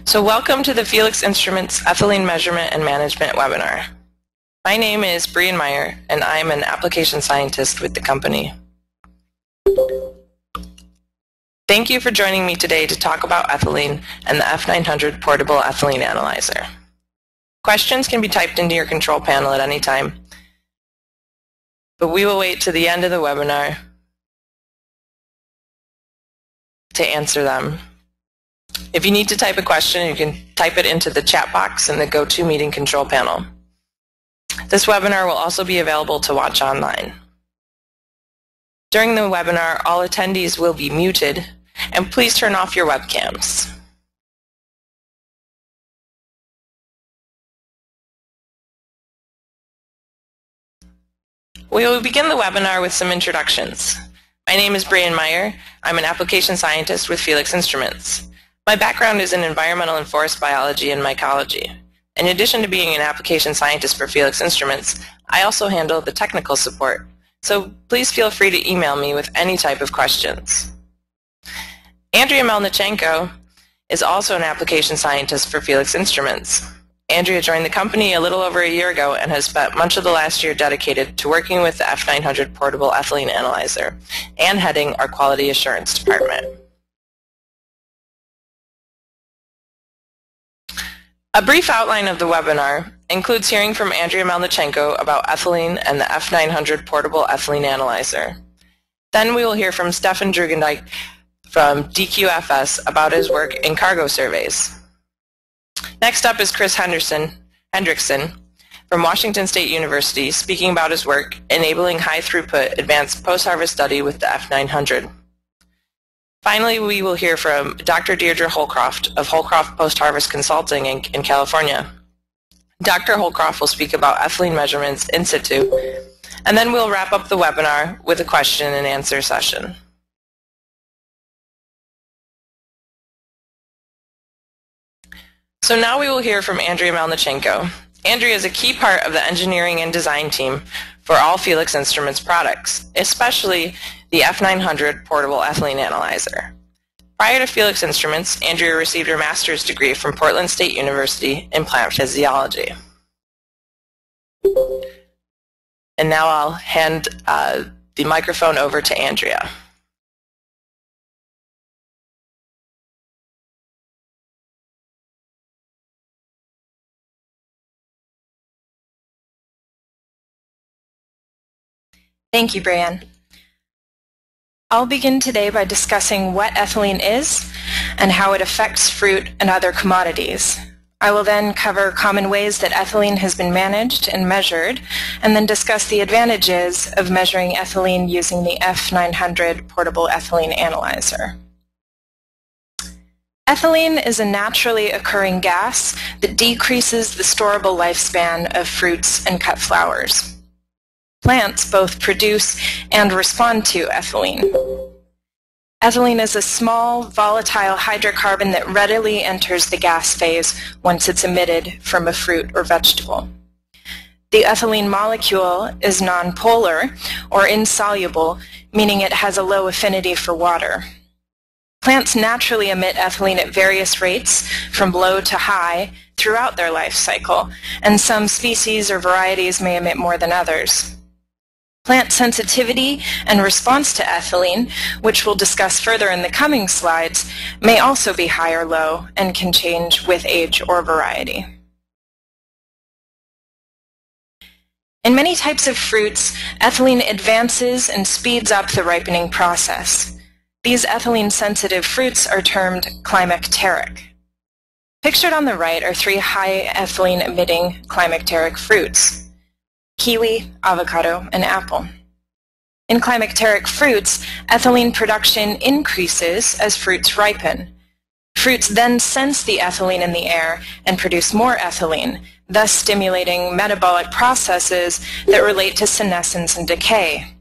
So welcome to the Felix Instruments Ethylene Measurement and Management webinar. My name is Brian Meyer, and I'm an application scientist with the company. Thank you for joining me today to talk about ethylene and the F900 portable ethylene analyzer. Questions can be typed into your control panel at any time, but we will wait to the end of the webinar to answer them. If you need to type a question, you can type it into the chat box in the GoToMeeting control panel. This webinar will also be available to watch online. During the webinar, all attendees will be muted, and please turn off your webcams. We will begin the webinar with some introductions. My name is Brian Meyer. I'm an application scientist with Felix Instruments. My background is in environmental and forest biology and mycology. In addition to being an application scientist for Felix Instruments, I also handle the technical support, so please feel free to email me with any type of questions. Andrea Melnichenko is also an application scientist for Felix Instruments. Andrea joined the company a little over a year ago and has spent much of the last year dedicated to working with the F900 portable ethylene analyzer and heading our quality assurance department. A brief outline of the webinar includes hearing from Andrea Melnichenko about ethylene and the F900 portable ethylene analyzer. Then we will hear from Stefan Drugendijk from DQFS about his work in cargo surveys. Next up is Chris Hendrickson from Washington State University speaking about his work enabling high-throughput advanced post-harvest study with the F900. Finally, we will hear from Dr. Deirdre Holcroft of Holcroft Post-Harvest Consulting in California. Dr. Holcroft will speak about ethylene measurements in situ, and then we'll wrap up the webinar with a question and answer session. So now we will hear from Andrea Melnichenko. Andrea is a key part of the engineering and design team for all Felix Instruments products, especially the F900 portable ethylene analyzer. Prior to Felix Instruments, Andrea received her master's degree from Portland State University in plant physiology. And now I'll hand the microphone over to Andrea. Thank you, Brian. I'll begin today by discussing what ethylene is and how it affects fruit and other commodities. I will then cover common ways that ethylene has been managed and measured, and then discuss the advantages of measuring ethylene using the F900 portable ethylene analyzer. Ethylene is a naturally occurring gas that decreases the storable lifespan of fruits and cut flowers. Plants both produce and respond to ethylene. Ethylene is a small, volatile hydrocarbon that readily enters the gas phase once it's emitted from a fruit or vegetable. The ethylene molecule is nonpolar or insoluble, meaning it has a low affinity for water. Plants naturally emit ethylene at various rates, from low to high, throughout their life cycle, and some species or varieties may emit more than others. Plant sensitivity and response to ethylene, which we'll discuss further in the coming slides, may also be high or low and can change with age or variety. In many types of fruits, ethylene advances and speeds up the ripening process. These ethylene-sensitive fruits are termed climacteric. Pictured on the right are three high ethylene-emitting climacteric fruits: kiwi, avocado, and apple. In climacteric fruits, ethylene production increases as fruits ripen. Fruits then sense the ethylene in the air and produce more ethylene, thus stimulating metabolic processes that relate to senescence and decay.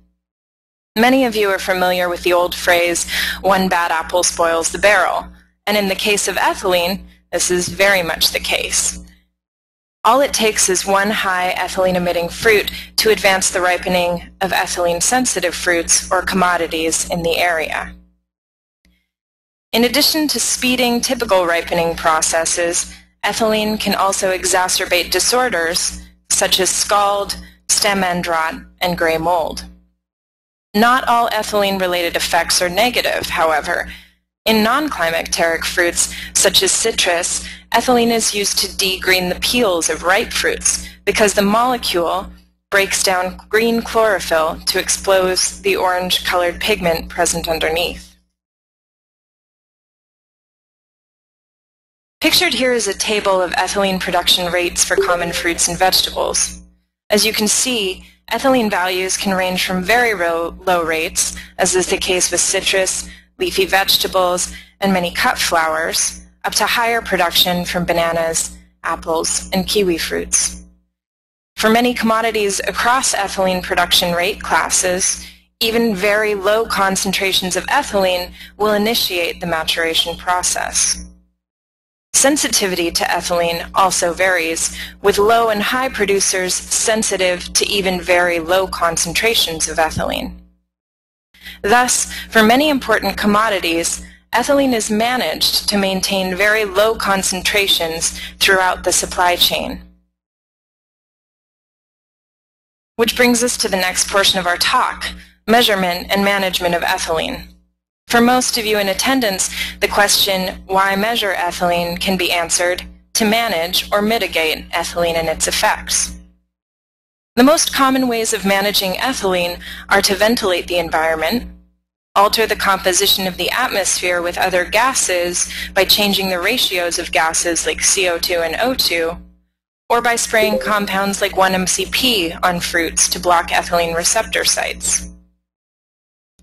Many of you are familiar with the old phrase, "one bad apple spoils the barrel," and in the case of ethylene, this is very much the case. All it takes is one high ethylene-emitting fruit to advance the ripening of ethylene-sensitive fruits or commodities in the area. In addition to speeding typical ripening processes, ethylene can also exacerbate disorders such as scald, stem end rot, and gray mold. Not all ethylene-related effects are negative, however. In non-climacteric fruits, such as citrus, ethylene is used to degreen the peels of ripe fruits because the molecule breaks down green chlorophyll to expose the orange-colored pigment present underneath. Pictured here is a table of ethylene production rates for common fruits and vegetables. As you can see, ethylene values can range from very low rates, as is the case with citrus, leafy vegetables, and many cut flowers, up to higher production from bananas, apples, and kiwi fruits. For many commodities across ethylene production rate classes, even very low concentrations of ethylene will initiate the maturation process. Sensitivity to ethylene also varies, with low and high producers sensitive to even very low concentrations of ethylene. Thus, for many important commodities, ethylene is managed to maintain very low concentrations throughout the supply chain. Which brings us to the next portion of our talk, measurement and management of ethylene. For most of you in attendance, the question, why measure ethylene, can be answered to manage or mitigate ethylene and its effects. The most common ways of managing ethylene are to ventilate the environment, alter the composition of the atmosphere with other gases by changing the ratios of gases like CO2 and O2, or by spraying compounds like 1-MCP on fruits to block ethylene receptor sites.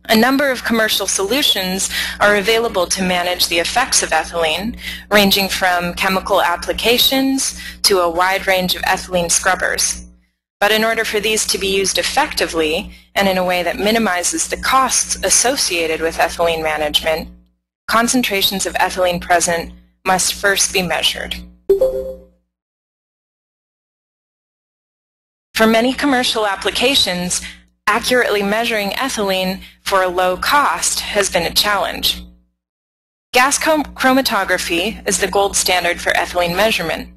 A number of commercial solutions are available to manage the effects of ethylene, ranging from chemical applications to a wide range of ethylene scrubbers. But in order for these to be used effectively and in a way that minimizes the costs associated with ethylene management, concentrations of ethylene present must first be measured. For many commercial applications, accurately measuring ethylene for a low cost has been a challenge. Gas chromatography is the gold standard for ethylene measurement.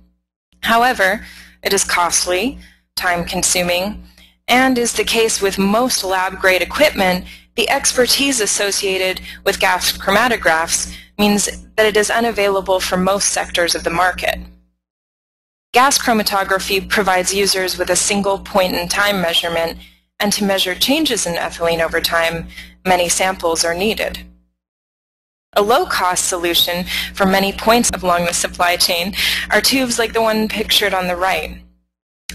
However, it is costly, time-consuming, and is the case with most lab-grade equipment, the expertise associated with gas chromatographs means that it is unavailable for most sectors of the market. Gas chromatography provides users with a single point-in-time measurement, and to measure changes in ethylene over time, many samples are needed. A low-cost solution for many points along the supply chain are tubes like the one pictured on the right.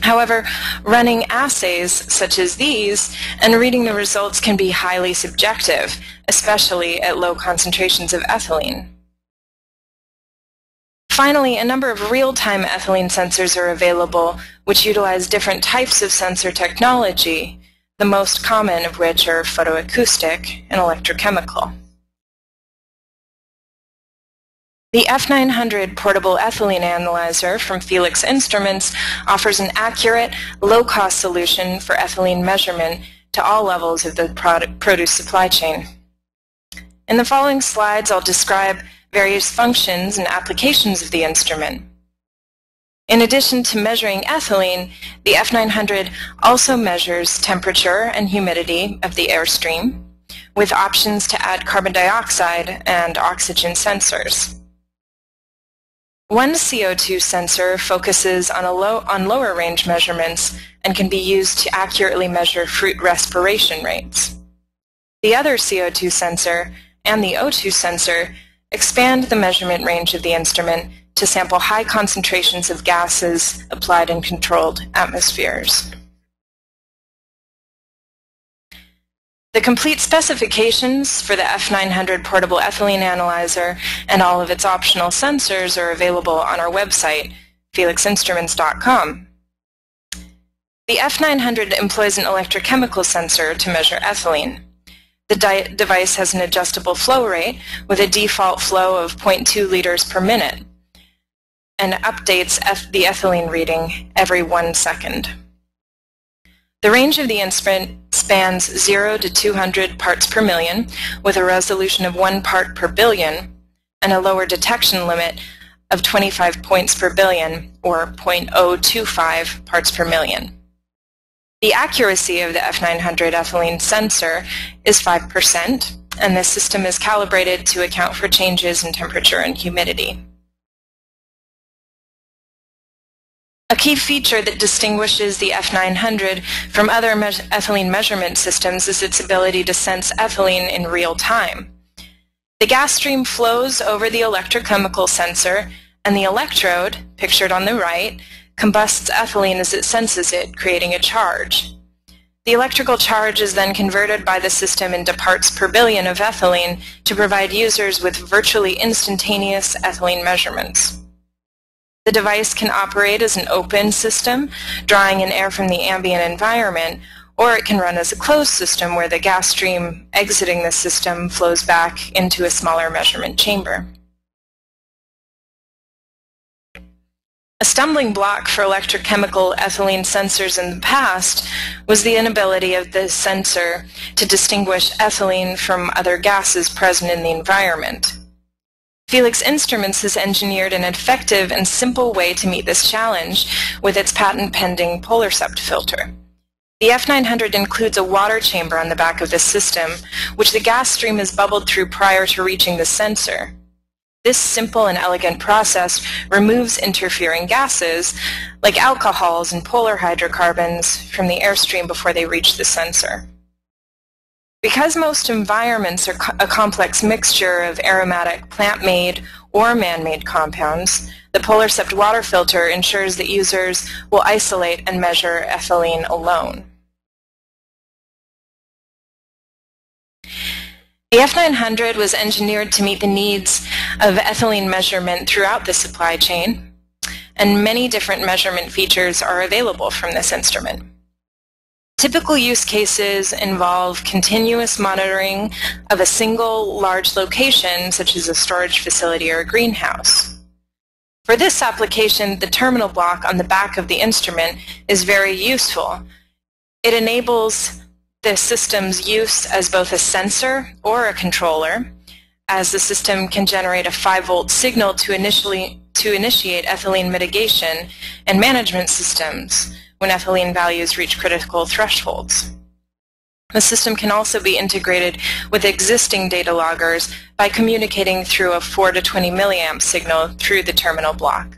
However, running assays such as these and reading the results can be highly subjective, especially at low concentrations of ethylene. Finally, a number of real-time ethylene sensors are available which utilize different types of sensor technology, the most common of which are photoacoustic and electrochemical. The F900 portable ethylene analyzer from Felix Instruments offers an accurate, low-cost solution for ethylene measurement to all levels of the produce supply chain. In the following slides, I'll describe various functions and applications of the instrument. In addition to measuring ethylene, the F900 also measures temperature and humidity of the airstream, with options to add carbon dioxide and oxygen sensors. One CO2 sensor focuses on lower range measurements and can be used to accurately measure fruit respiration rates. The other CO2 sensor and the O2 sensor expand the measurement range of the instrument to sample high concentrations of gases applied in controlled atmospheres. The complete specifications for the F900 portable ethylene analyzer and all of its optional sensors are available on our website, felixinstruments.com. The F900 employs an electrochemical sensor to measure ethylene. The device has an adjustable flow rate with a default flow of 0.2 liters per minute and updates the ethylene reading every 1 second. The range of the instrument spans 0 to 200 parts per million with a resolution of 1 part per billion, and a lower detection limit of 25 points per billion, or 0.025 parts per million. The accuracy of the F900 ethylene sensor is 5%, and this system is calibrated to account for changes in temperature and humidity. A key feature that distinguishes the F900 from other ethylene measurement systems is its ability to sense ethylene in real time. The gas stream flows over the electrochemical sensor, and the electrode, pictured on the right, combusts ethylene as it senses it, creating a charge. The electrical charge is then converted by the system into parts per billion of ethylene to provide users with virtually instantaneous ethylene measurements. The device can operate as an open system, drawing in air from the ambient environment, or it can run as a closed system where the gas stream exiting the system flows back into a smaller measurement chamber. A stumbling block for electrochemical ethylene sensors in the past was the inability of the sensor to distinguish ethylene from other gases present in the environment. Felix Instruments has engineered an effective and simple way to meet this challenge with its patent-pending PolarSept filter. The F900 includes a water chamber on the back of the system, which the gas stream is bubbled through prior to reaching the sensor. This simple and elegant process removes interfering gases, like alcohols and polar hydrocarbons, from the airstream before they reach the sensor. Because most environments are a complex mixture of aromatic plant-made or man-made compounds, the PolarSept water filter ensures that users will isolate and measure ethylene alone. The F900 was engineered to meet the needs of ethylene measurement throughout the supply chain, and many different measurement features are available from this instrument. Typical use cases involve continuous monitoring of a single large location, such as a storage facility or a greenhouse. For this application, the terminal block on the back of the instrument is very useful. It enables the system's use as both a sensor or a controller, as the system can generate a 5-volt signal to initiate ethylene mitigation and management systems when ethylene values reach critical thresholds. The system can also be integrated with existing data loggers by communicating through a 4 to 20 milliamp signal through the terminal block.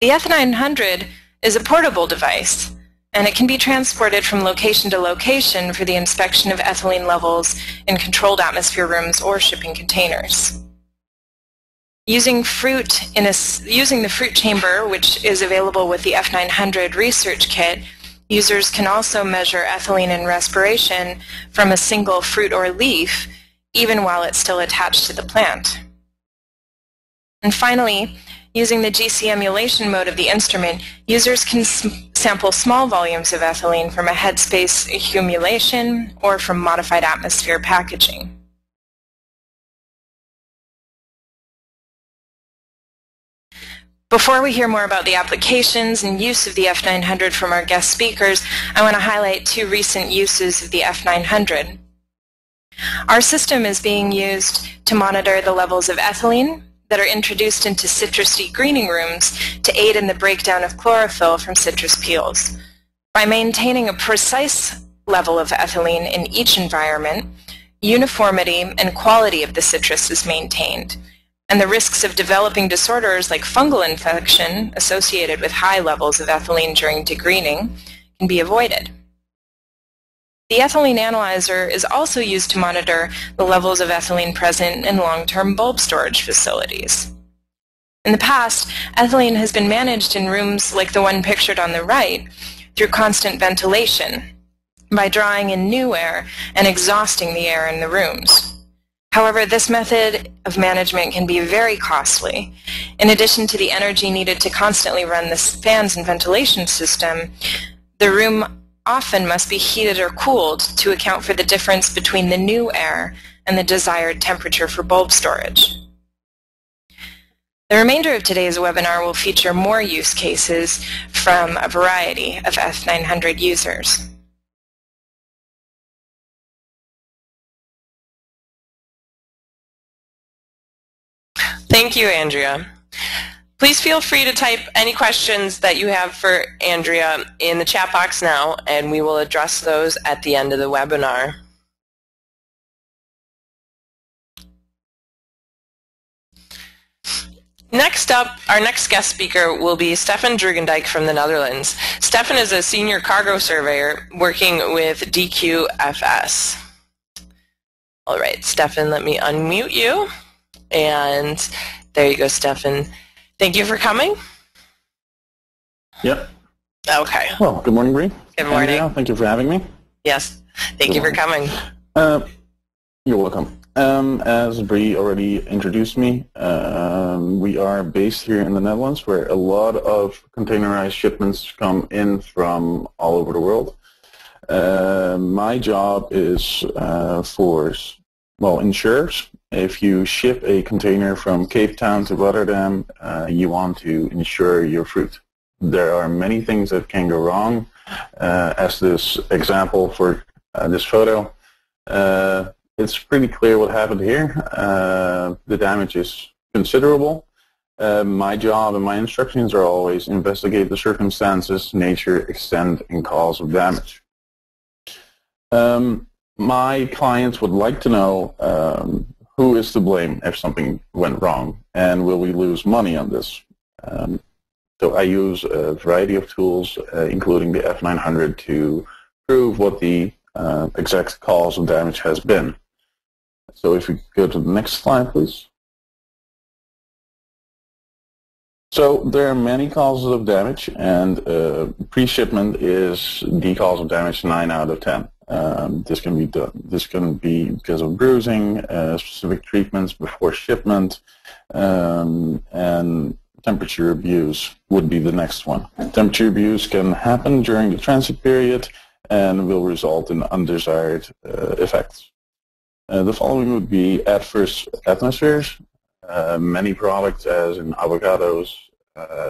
The F900 is a portable device, and it can be transported from location to location for the inspection of ethylene levels in controlled atmosphere rooms or shipping containers. Using the fruit chamber, which is available with the F900 research kit, users can also measure ethylene in respiration from a single fruit or leaf, even while it's still attached to the plant. And finally, using the GC emulation mode of the instrument, users can sample small volumes of ethylene from a headspace accumulation or from modified atmosphere packaging. Before we hear more about the applications and use of the F900 from our guest speakers, I want to highlight 2 recent uses of the F900. Our system is being used to monitor the levels of ethylene that are introduced into citrusy greening rooms to aid in the breakdown of chlorophyll from citrus peels. By maintaining a precise level of ethylene in each environment, uniformity and quality of the citrus is maintained, and the risks of developing disorders like fungal infection associated with high levels of ethylene during degreening can be avoided. The ethylene analyzer is also used to monitor the levels of ethylene present in long-term bulb storage facilities. In the past, ethylene has been managed in rooms like the one pictured on the right through constant ventilation, by drawing in new air and exhausting the air in the rooms. However, this method of management can be very costly. In addition to the energy needed to constantly run the fans and ventilation system, the room often must be heated or cooled to account for the difference between the new air and the desired temperature for bulb storage. The remainder of today's webinar will feature more use cases from a variety of F900 users. Thank you, Andrea. Please feel free to type any questions that you have for Andrea in the chat box now, and we will address those at the end of the webinar. Next up, our next guest speaker will be Stefan Drugendijk from the Netherlands. Stefan is a senior cargo surveyor working with DQFS. All right, Stefan, let me unmute you. And there you go, Stefan. Thank you for coming. Yep. Okay. Well, good morning, Bree. Good morning. Andrea, thank you for having me. Yes, thank you for coming. You're welcome. As Bree already introduced me, we are based here in the Netherlands, where a lot of containerized shipments come in from all over the world. My job is insurers. If you ship a container from Cape Town to Rotterdam, you want to insure your fruit. There are many things that can go wrong, as this example for this photo. It's pretty clear what happened here. The damage is considerable. My job and my instructions are always investigate the circumstances, nature, extent, and cause of damage. My clients would like to know who is to blame if something went wrong, and will we lose money on this? So I use a variety of tools, including the F900, to prove what the exact cause of damage has been. So if we go to the next slide, please. So there are many causes of damage, and pre-shipment is the cause of damage 9 out of 10. This can be because of bruising, specific treatments before shipment, and temperature abuse would be the next one. Temperature abuse can happen during the transit period and will result in undesired effects. The following would be adverse atmospheres. Many products, as in avocados,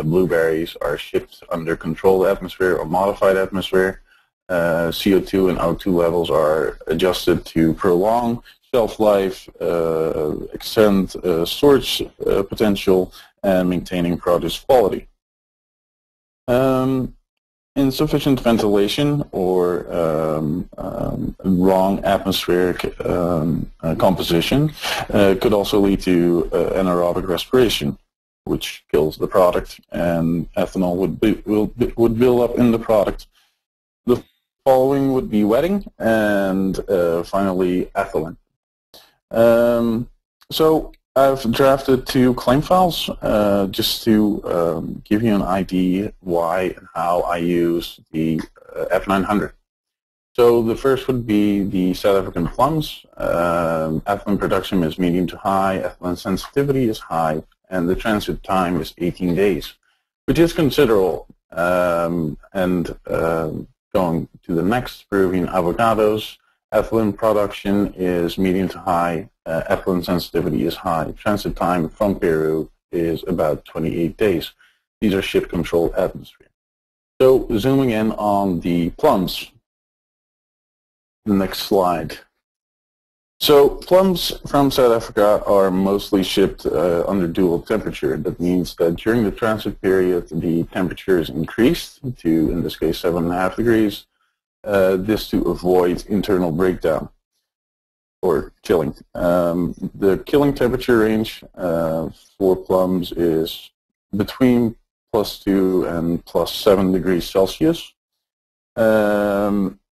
blueberries, are shipped under controlled atmosphere or modified atmosphere. CO2 and O2 levels are adjusted to prolong shelf life, extend storage potential, and maintaining produce quality. Insufficient ventilation or wrong atmospheric composition could also lead to anaerobic respiration, which kills the product, and ethanol would build up in the product. The following would be wetting, and finally ethylene. So I've drafted 2 claim files just to give you an idea why and how I use the F900. So the first would be the South African plums. Ethylene production is medium to high, ethylene sensitivity is high, and the transit time is 18 days, which is considerable. Going to the next, Peruvian avocados, ethylene production is medium to high, ethylene sensitivity is high. Transit time from Peru is about 28 days. These are ship-controlled atmosphere. So zooming in on the plums, the next slide. So plums from South Africa are mostly shipped under dual temperature. That means that during the transit period, the temperature is increased to, in this case, 7.5 degrees. This to avoid internal breakdown or killing. The killing temperature range for plums is between +2 and +7 degrees Celsius.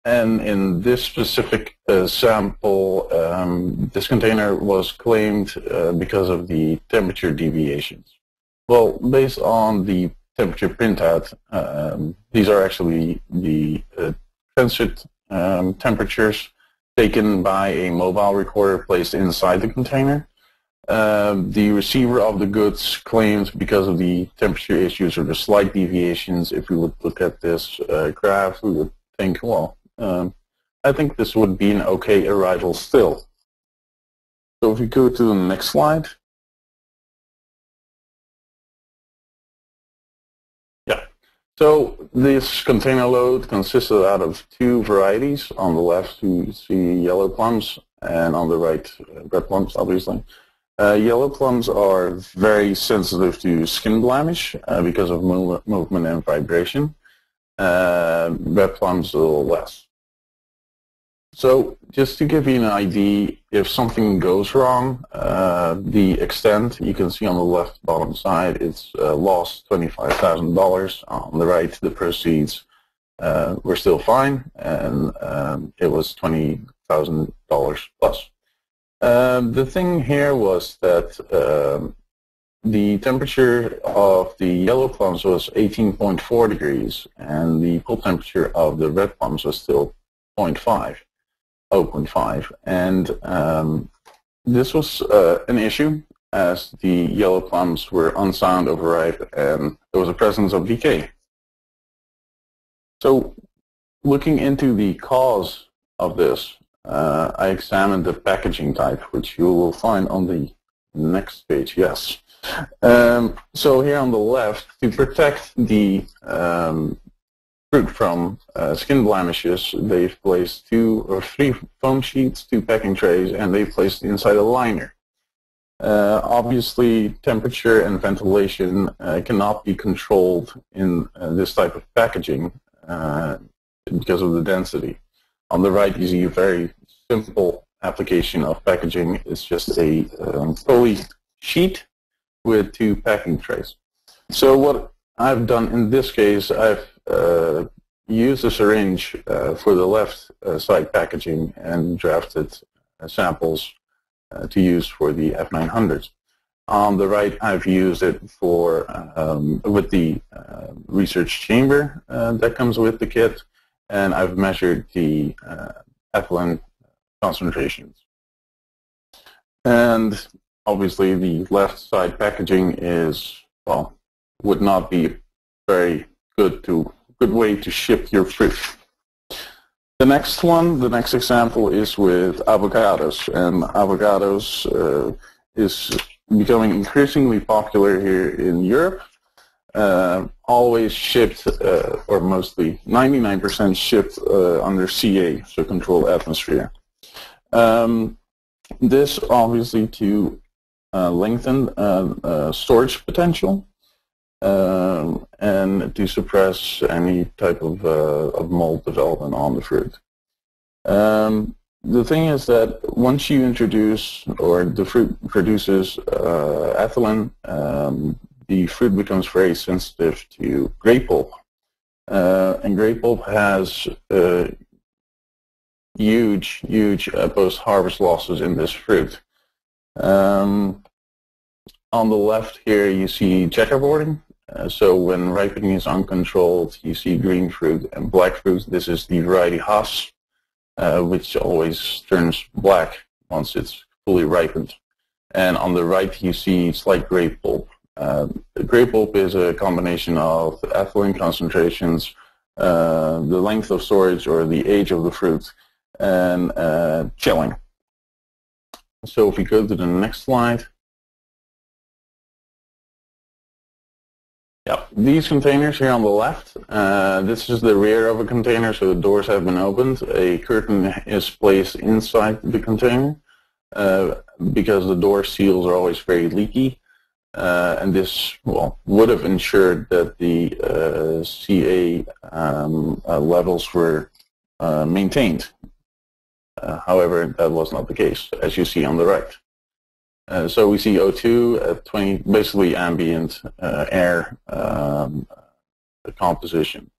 And in this specific sample, this container was claimed because of the temperature deviations. Well, based on the temperature printout, these are actually the transit temperatures taken by a mobile recorder placed inside the container. The receiver of the goods claimed because of the temperature issues or the slight deviations, if we would look at this graph, we would think, well, I think this would be an okay arrival still. So if we go to the next slide. Yeah. So this container load consisted out of 2 varieties. On the left you see yellow plums, and on the right red plums, obviously. Yellow plums are very sensitive to skin blemish because of movement and vibration. Red plums a little less. So just to give you an idea, if something goes wrong, the extent you can see on the left bottom side, it's lost $25,000. On the right, the proceeds were still fine, and it was $20,000 plus. The thing here was that the temperature of the yellow plums was 18.4 degrees, and the pulp temperature of the red plums was still 0.5. And this was an issue, as the yellow plums were unsound, overripe, and there was a presence of decay. So looking into the cause of this, I examined the packaging type, which you will find on the next page, yes. So here on the left, to protect the fruit from skin blemishes, they've placed 2 or 3 foam sheets, 2 packing trays, and they've placed inside a liner. Obviously, temperature and ventilation cannot be controlled in this type of packaging because of the density. On the right, you see a very simple application of packaging. It's just a poly sheet with 2 packing trays. So what I've done in this case, I've used a syringe for the left side packaging and drafted samples to use for the F900s. On the right, I've used it for with the research chamber that comes with the kit, and I've measured the ethylene concentrations. And obviously, the left side packaging is, well, would not be very good way to ship your fruit. The next example is with avocados, and avocados is becoming increasingly popular here in Europe. Always shipped, or mostly 99% shipped under CA, so controlled atmosphere. This obviously to lengthen storage potential and to suppress any type of mold development on the fruit. The thing is that once you introduce, or the fruit produces ethylene, the fruit becomes very sensitive to grape pulp. And grape pulp has huge post-harvest losses in this fruit. On the left here, you see checkerboarding. So when ripening is uncontrolled, you see green fruit and black fruit. This is the variety Haas, which always turns black once it's fully ripened. And on the right, you see slight grape pulp. The grape pulp is a combination of ethylene concentrations, the length of storage or the age of the fruit, and chilling. So if we go to the next slide. Yeah, these containers here on the left, this is the rear of a container, so the doors have been opened. A curtain is placed inside the container because the door seals are always very leaky. And this, well, would have ensured that the CA levels were maintained. However, that was not the case, as you see on the right. So we see O2 at 20, basically ambient air composition.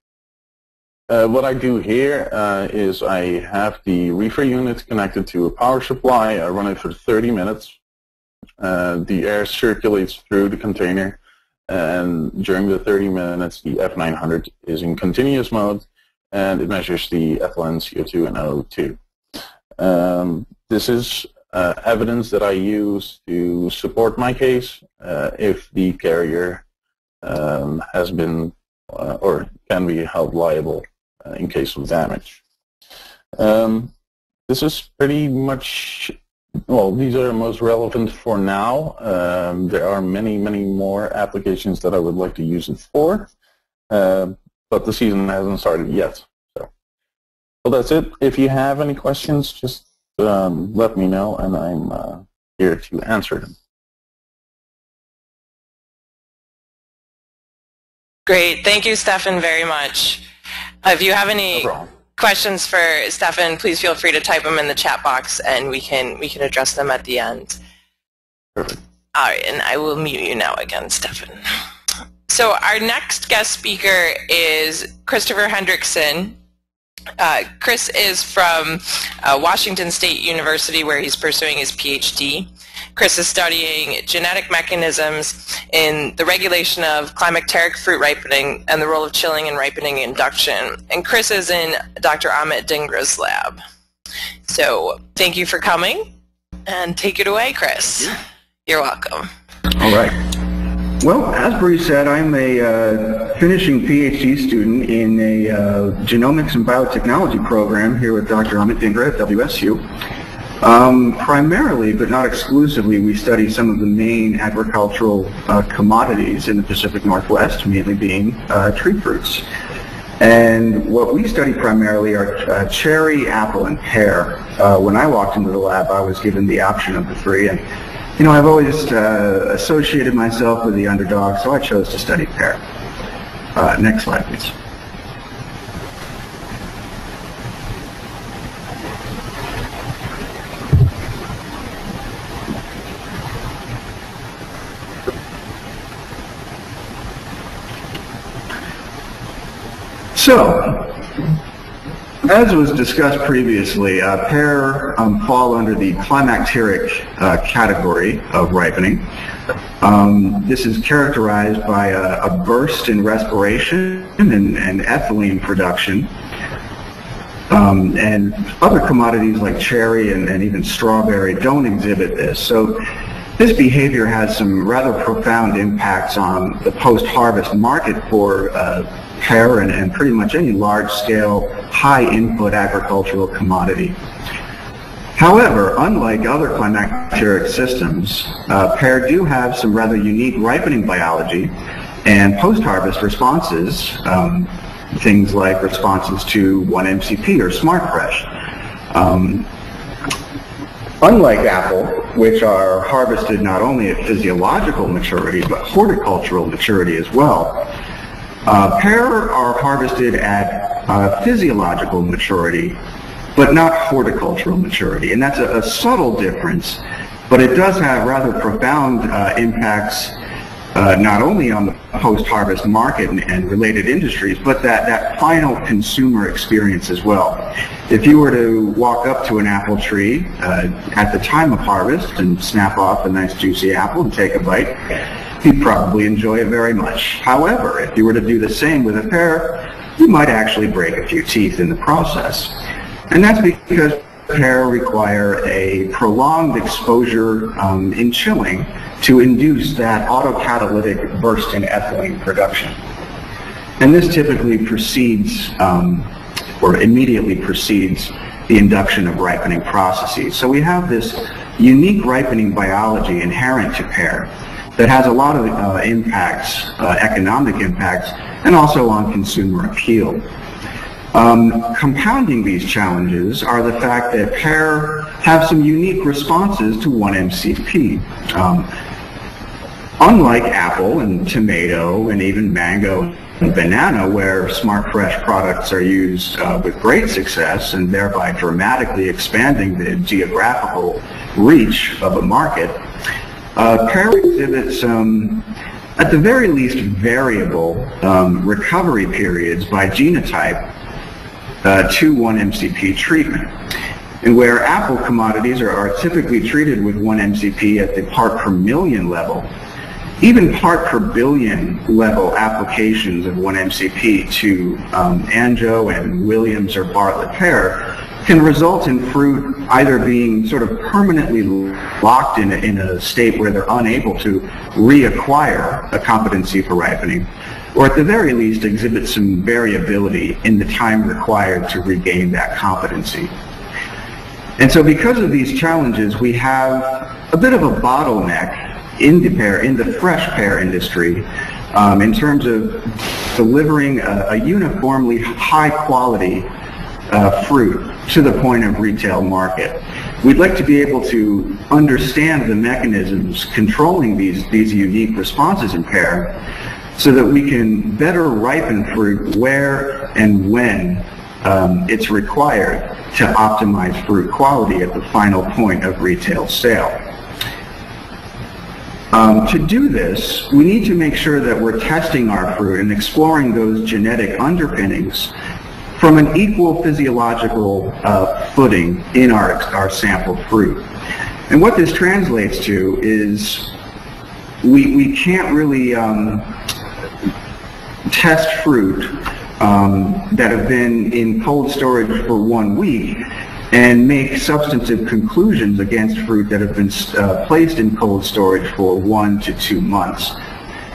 What I do here is I have the reefer unit connected to a power supply. I run it for 30 minutes. The air circulates through the container, and during the 30 minutes, the F900 is in continuous mode, and it measures the ethylene, CO2, and O2. This is evidence that I use to support my case if the carrier has been or can be held liable in case of damage. This is pretty much, well, these are most relevant for now. There are many more applications that I would like to use it for, but the season hasn't started yet. So, well, that's it. If you have any questions, just let me know, and I'm here to answer them. Great. Thank you, Stefan, very much. If you have any questions for Stefan, please feel free to type them in the chat box, and we can address them at the end. Perfect. All right, and I will mute you now again, Stefan. So our next guest speaker is Christopher Hendrickson. Chris is from Washington State University, where he's pursuing his PhD. Chris is studying genetic mechanisms in the regulation of climacteric fruit ripening and the role of chilling and ripening induction. And Chris is in Dr. Amit Dhingra's lab. So thank you for coming, and take it away, Chris. You're welcome. All right. Well, as Bree said, I'm a finishing PhD student in a genomics and biotechnology program here with Dr. Amit Dhingra at WSU. Primarily, but not exclusively, we study some of the main agricultural commodities in the Pacific Northwest, mainly being tree fruits. And what we study primarily are cherry, apple, and pear. When I walked into the lab, I was given the option of the three, and you know, I've always associated myself with the underdog, so I chose to study pear. Next slide, please. So, as was discussed previously, pear fall under the climacteric category of ripening. This is characterized by a burst in respiration and ethylene production. And other commodities like cherry and even strawberry don't exhibit this. So this behavior has some rather profound impacts on the post-harvest market for pear and pretty much any large-scale, high-input agricultural commodity. However, unlike other climacteric systems, pear do have some rather unique ripening biology and post-harvest responses, things like responses to 1-MCP or smart fresh. Unlike apple, which are harvested not only at physiological maturity, but horticultural maturity as well, pear are harvested at physiological maturity, but not horticultural maturity. And that's a subtle difference, but it does have rather profound impacts not only on the post-harvest market and related industries, but that final consumer experience as well. If you were to walk up to an apple tree at the time of harvest and snap off a nice juicy apple and take a bite, you'd probably enjoy it very much. However, if you were to do the same with a pear, you might actually break a few teeth in the process. And that's because pear require a prolonged exposure in chilling to induce that autocatalytic burst in ethylene production. And this typically precedes, or immediately precedes, the induction of ripening processes. So we have this unique ripening biology inherent to pear that has a lot of impacts, economic impacts, and also on consumer appeal. Compounding these challenges are the fact that pear have some unique responses to 1-MCP. Unlike apple and tomato and even mango and banana, where smart fresh products are used with great success and thereby dramatically expanding the geographical reach of a market, pear exhibits at the very least variable recovery periods by genotype to 1-MCP treatment. And where apple commodities are typically treated with 1-MCP at the part per million level, even part per billion level applications of 1-MCP to Anjou and Williams or Bartlett pear can result in fruit either being sort of permanently locked in a state where they're unable to reacquire a competency for ripening, or at the very least exhibit some variability in the time required to regain that competency. And so because of these challenges, we have a bit of a bottleneck in the fresh pear industry in terms of delivering a uniformly high quality fruit to the point of retail market. We'd like to be able to understand the mechanisms controlling these unique responses in pear so that we can better ripen fruit where and when it's required to optimize fruit quality at the final point of retail sale. To do this, we need to make sure that we're testing our fruit and exploring those genetic underpinnings from an equal physiological footing in our sample fruit. And what this translates to is we can't really test fruit that have been in cold storage for 1 week and make substantive conclusions against fruit that have been placed in cold storage for 1 to 2 months.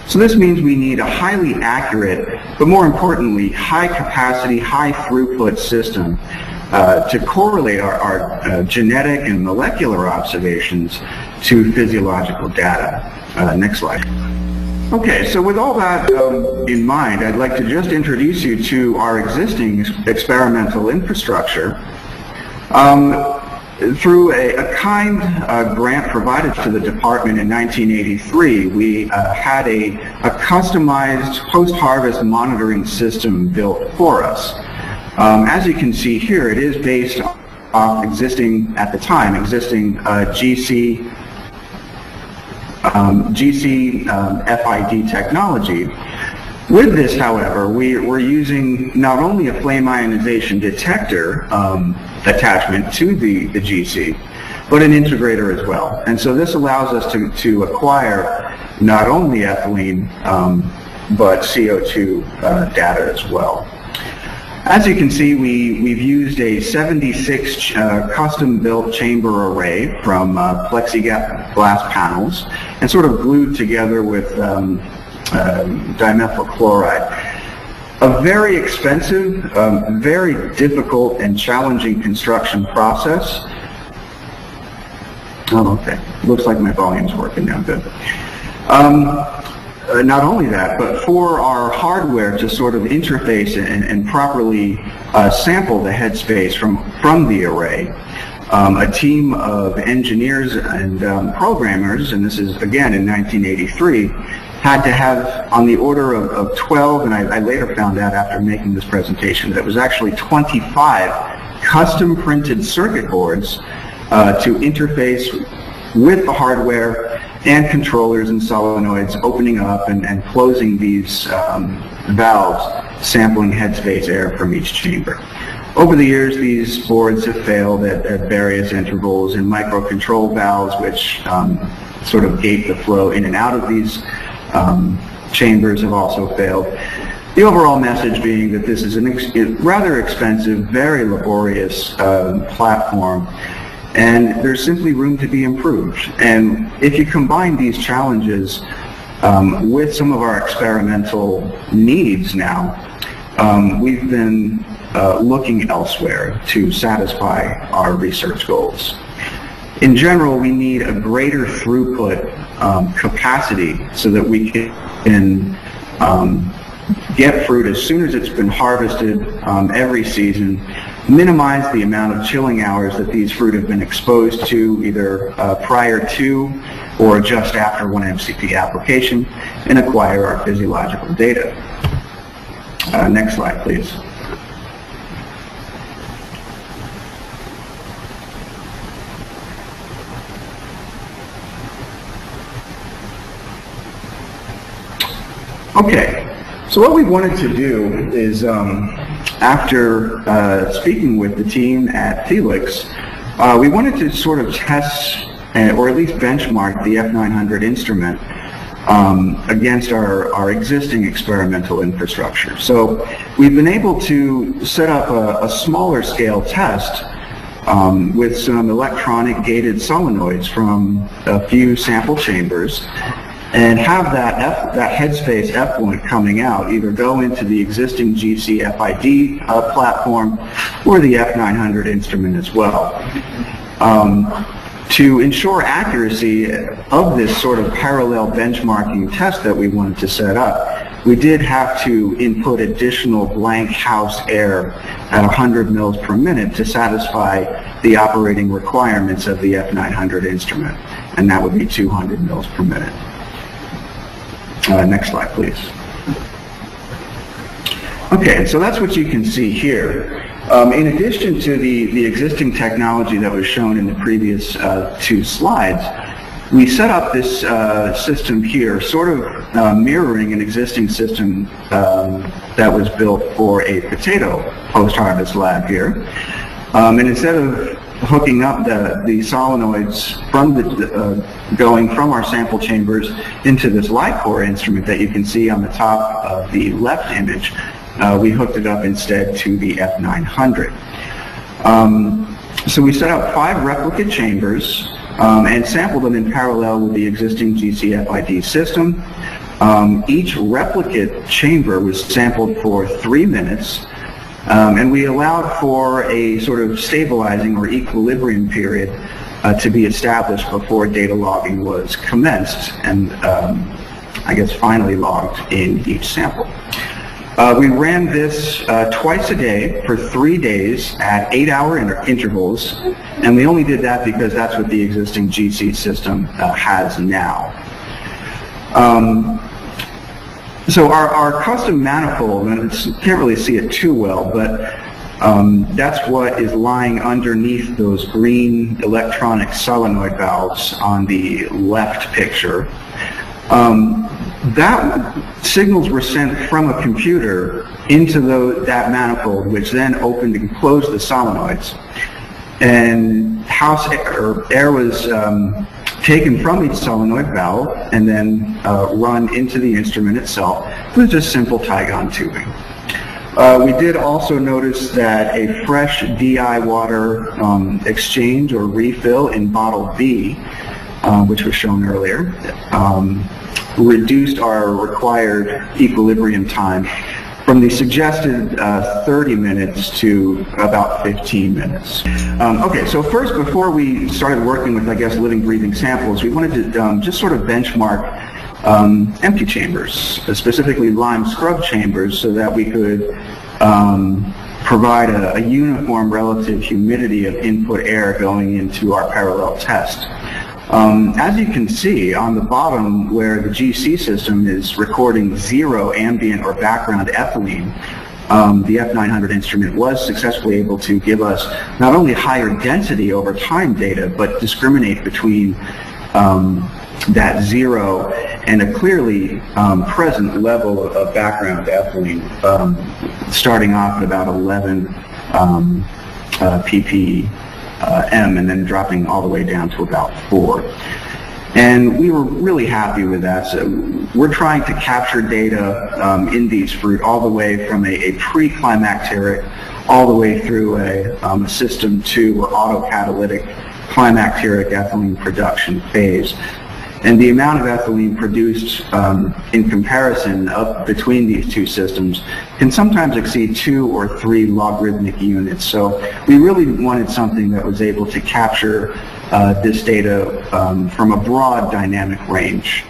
So this means we need a highly accurate, but more importantly, high capacity, high throughput system to correlate our genetic and molecular observations to physiological data. Next slide. Okay, so with all that in mind, I'd like to just introduce you to our existing experimental infrastructure. Through a kind grant provided to the department in 1983, we had a customized post-harvest monitoring system built for us. As you can see here, it is based off existing, at the time, existing GC FID technology. With this, however, we're using not only a flame ionization detector attachment to the GC, but an integrator as well. And so this allows us to acquire not only ethylene, but CO2 data as well. As you can see, we've used a 76 custom-built chamber array from plexiglass panels and sort of glued together with dimethyl chloride. A very expensive, very difficult and challenging construction process. Oh, okay. Looks like my volume's working now. Good. Not only that, but for our hardware to sort of interface and properly sample the headspace from the array, a team of engineers and programmers, and this is again in 1983, had to have on the order of 12, and I later found out after making this presentation that it was actually 25 custom printed circuit boards to interface with the hardware and controllers and solenoids, opening up and closing these valves, sampling headspace air from each chamber. Over the years, these boards have failed at various intervals, and microcontrol valves, which sort of gate the flow in and out of these chambers, have also failed. The overall message being that this is a rather expensive, very laborious platform, and there's simply room to be improved. And if you combine these challenges with some of our experimental needs now, we've been looking elsewhere to satisfy our research goals. In general, we need a greater throughput capacity so that we can get fruit as soon as it's been harvested every season, minimize the amount of chilling hours that these fruit have been exposed to either prior to or just after 1 MCP application, and acquire our physiological data. Next slide, please. Okay, so what we wanted to do is, after speaking with the team at Felix, we wanted to sort of test, or at least benchmark the F900 instrument against our existing experimental infrastructure. So we've been able to set up a smaller scale test with some electronic gated solenoids from a few sample chambers, and have that headspace effluent coming out either go into the existing GC FID platform or the F900 instrument as well. To ensure accuracy of this sort of parallel benchmarking test that we wanted to set up, we did have to input additional blank house air at 100 mils per minute to satisfy the operating requirements of the F900 instrument, and that would be 200 mils per minute. Next slide, please. Okay, so that's what you can see here. In addition to the existing technology that was shown in the previous two slides, we set up this system here, sort of mirroring an existing system that was built for a potato post-harvest lab here. And instead of hooking up the solenoids from going from our sample chambers into this light core instrument that you can see on the top of the left image, we hooked it up instead to the F900. So we set up 5 replicate chambers and sampled them in parallel with the existing GCFID system. Each replicate chamber was sampled for 3 minutes, and we allowed for a sort of stabilizing or equilibrium period to be established before data logging was commenced and I guess finally logged in each sample. We ran this twice a day for 3 days at 8-hour intervals, and we only did that because that's what the existing GC system has now. So our custom manifold, and you can't really see it too well, but that's what is lying underneath those green electronic solenoid valves on the left picture. That signals were sent from a computer into that manifold, which then opened and closed the solenoids. And air was taken from each solenoid valve and then run into the instrument itself with just simple Tygon tubing. We did also notice that a fresh DI water exchange or refill in bottle B, which was shown earlier, reduced our required equilibrium time from the suggested 30 minutes to about 15 minutes. Okay, so first, before we started working with, I guess, living, breathing samples, we wanted to just sort of benchmark empty chambers, specifically lime scrub chambers, so that we could provide a uniform relative humidity of input air going into our parallel test. As you can see on the bottom, where the GC system is recording 0 ambient or background ethylene, the F900 instrument was successfully able to give us not only higher density over time data, but discriminate between that 0 and a clearly present level of background ethylene, starting off at about 11 ppm and then dropping all the way down to about 4. And we were really happy with that. So we're trying to capture data in these fruit all the way from a pre-climacteric all the way through a system 2 or autocatalytic climacteric ethylene production phase. And the amount of ethylene produced in comparison between these two systems can sometimes exceed 2 or 3 logarithmic units. So we really wanted something that was able to capture this data from a broad dynamic range.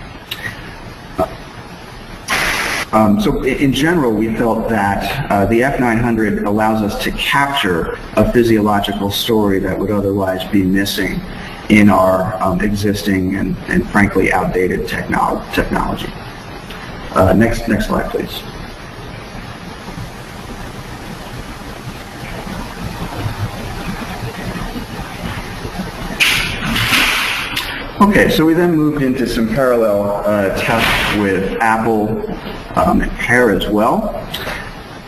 So in general, we felt that the F900 allows us to capture a physiological story that would otherwise be missing in our existing and frankly outdated technology. Next slide, please. Okay, so we then moved into some parallel tests with apple and pear as well.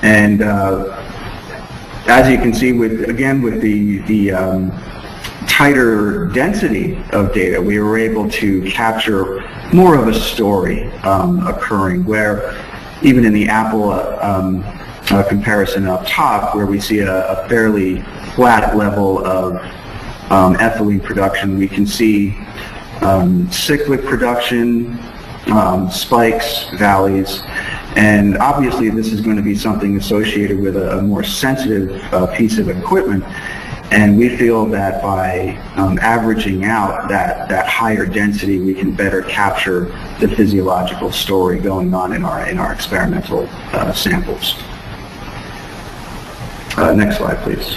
And as you can see, with the tighter density of data, we were able to capture more of a story occurring, where even in the apple comparison up top, where we see a fairly flat level of ethylene production, we can see cyclic production, spikes, valleys, and obviously this is going to be something associated with a more sensitive piece of equipment. And we feel that by averaging out that higher density, we can better capture the physiological story going on in our experimental samples. Next slide, please.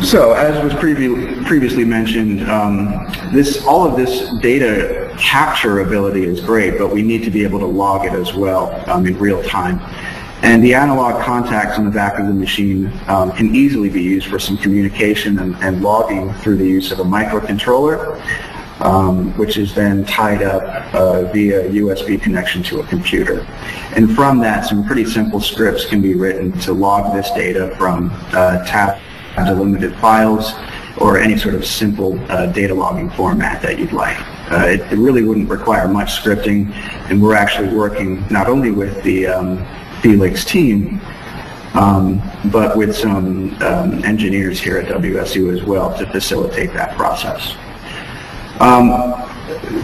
So, as was previously mentioned, all of this data capture ability is great, but we need to be able to log it as well in real time. And the analog contacts on the back of the machine can easily be used for some communication and logging through the use of a microcontroller, which is then tied up via USB connection to a computer. And from that, some pretty simple scripts can be written to log this data from tab delimited files or any sort of simple data logging format that you'd like. It really wouldn't require much scripting, and we're actually working not only with the Felix team, but with some engineers here at WSU as well to facilitate that process.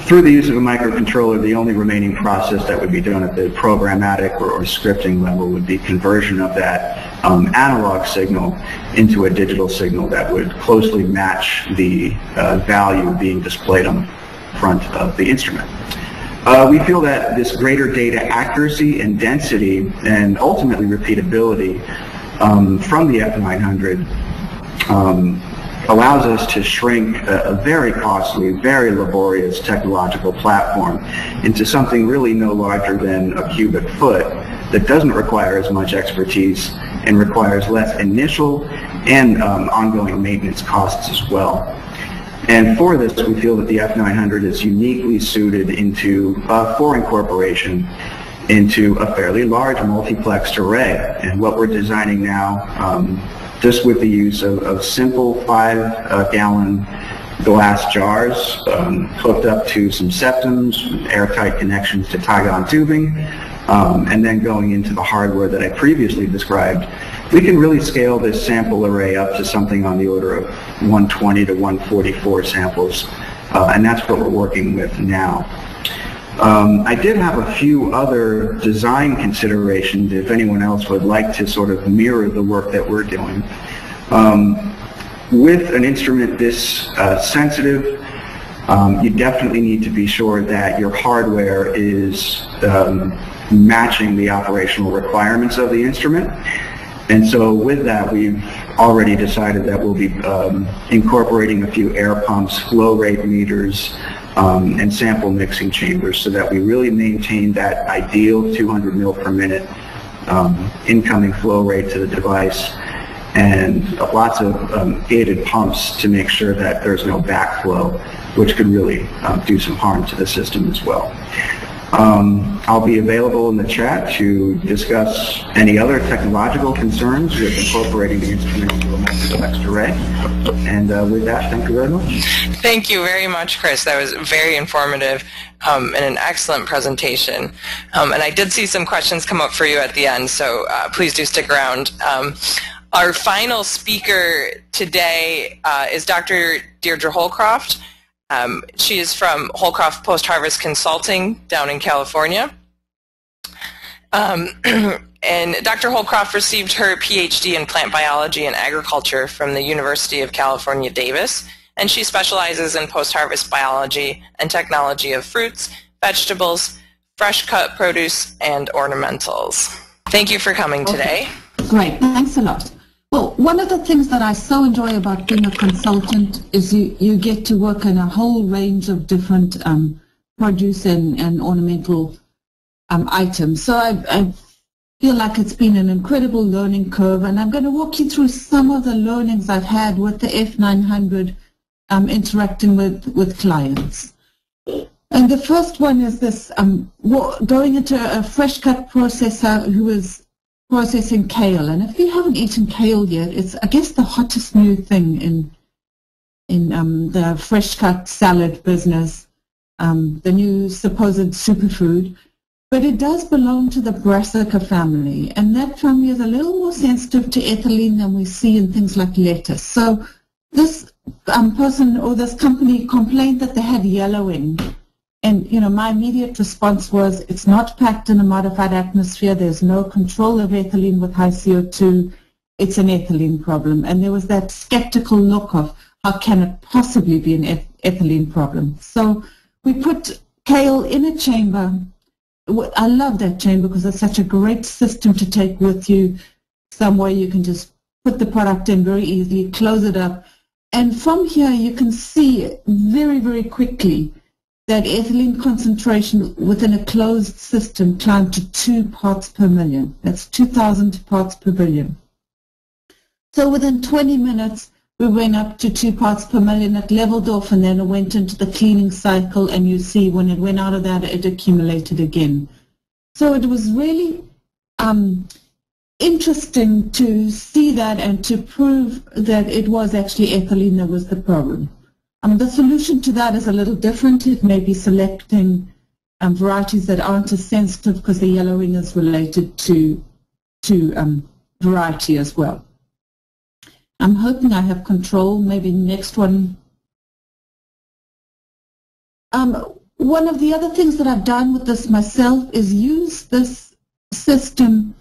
Through the use of a microcontroller, the only remaining process that would be done at the programmatic or scripting level would be conversion of that analog signal into a digital signal that would closely match the value being displayed on the front of the instrument. We feel that this greater data accuracy and density and ultimately repeatability from the F900 allows us to shrink a very costly, very laborious technological platform into something really no larger than a cubic foot that doesn't require as much expertise and requires less initial and ongoing maintenance costs as well. And for this, we feel that the F900 is uniquely suited for incorporation into a fairly large multiplexed array. And what we're designing now, just with the use of simple 5-gallon glass jars hooked up to some septums, airtight connections to tie-on tubing, and then going into the hardware that I previously described, we can really scale this sample array up to something on the order of 120 to 144 samples, and that's what we're working with now. I did have a few other design considerations if anyone else would like to sort of mirror the work that we're doing. With an instrument this sensitive, you definitely need to be sure that your hardware is matching the operational requirements of the instrument. And so with that, we've already decided that we'll be incorporating a few air pumps, flow rate meters, and sample mixing chambers so that we really maintain that ideal 200 mil per minute incoming flow rate to the device, and lots of gated pumps to make sure that there's no backflow, which could really do some harm to the system as well. I'll be available in the chat to discuss any other technological concerns with incorporating the instrument into a multiplex array. And with that, thank you very much. Thank you very much, Chris. That was very informative and an excellent presentation. And I did see some questions come up for you at the end, so please do stick around. Our final speaker today is Dr. Deirdre Holcroft. She is from Holcroft Post-Harvest Consulting down in California. And Dr. Holcroft received her PhD in plant biology and agriculture from the University of California, Davis, and she specializes in post-harvest biology and technology of fruits, vegetables, fresh-cut produce, and ornamentals. Thank you for coming today. Great, thanks a lot. Well, one of the things that I so enjoy about being a consultant is you get to work in a whole range of different produce and ornamental items. So I feel like it's been an incredible learning curve, and I'm going to walk you through some of the learnings I've had with the F900 interacting with clients. And the first one is this, going into a fresh cut processor who is processing kale. And if you haven't eaten kale yet, it's, I guess, the hottest new thing in the fresh cut salad business, the new supposed superfood. But it does belong to the brassica family, and that family is a little more sensitive to ethylene than we see in things like lettuce. So this person or this company complained that they had yellowing. And, you know, my immediate response was, it's not packed in a modified atmosphere. There's no control of ethylene with high CO2. It's an ethylene problem. And there was that skeptical look of, how can it possibly be an ethylene problem? So we put kale in a chamber. I love that chamber because it's such a great system to take with you somewhere. You can just put the product in very easily, close it up. And from here, you can see very, very quickly that ethylene concentration within a closed system climbed to 2 parts per million. That's 2,000 parts per billion. So within 20 minutes, we went up to 2 parts per million. It leveled off, and then it went into the cleaning cycle, and you see when it went out of that, it accumulated again. So it was really interesting to see that and to prove that it was actually ethylene that was the problem. The solution to that is a little different. It may be selecting varieties that aren't as sensitive, because the yellowing is related to variety as well. I'm hoping I have control. Maybe next one. One of the other things that I've done with this myself is use this system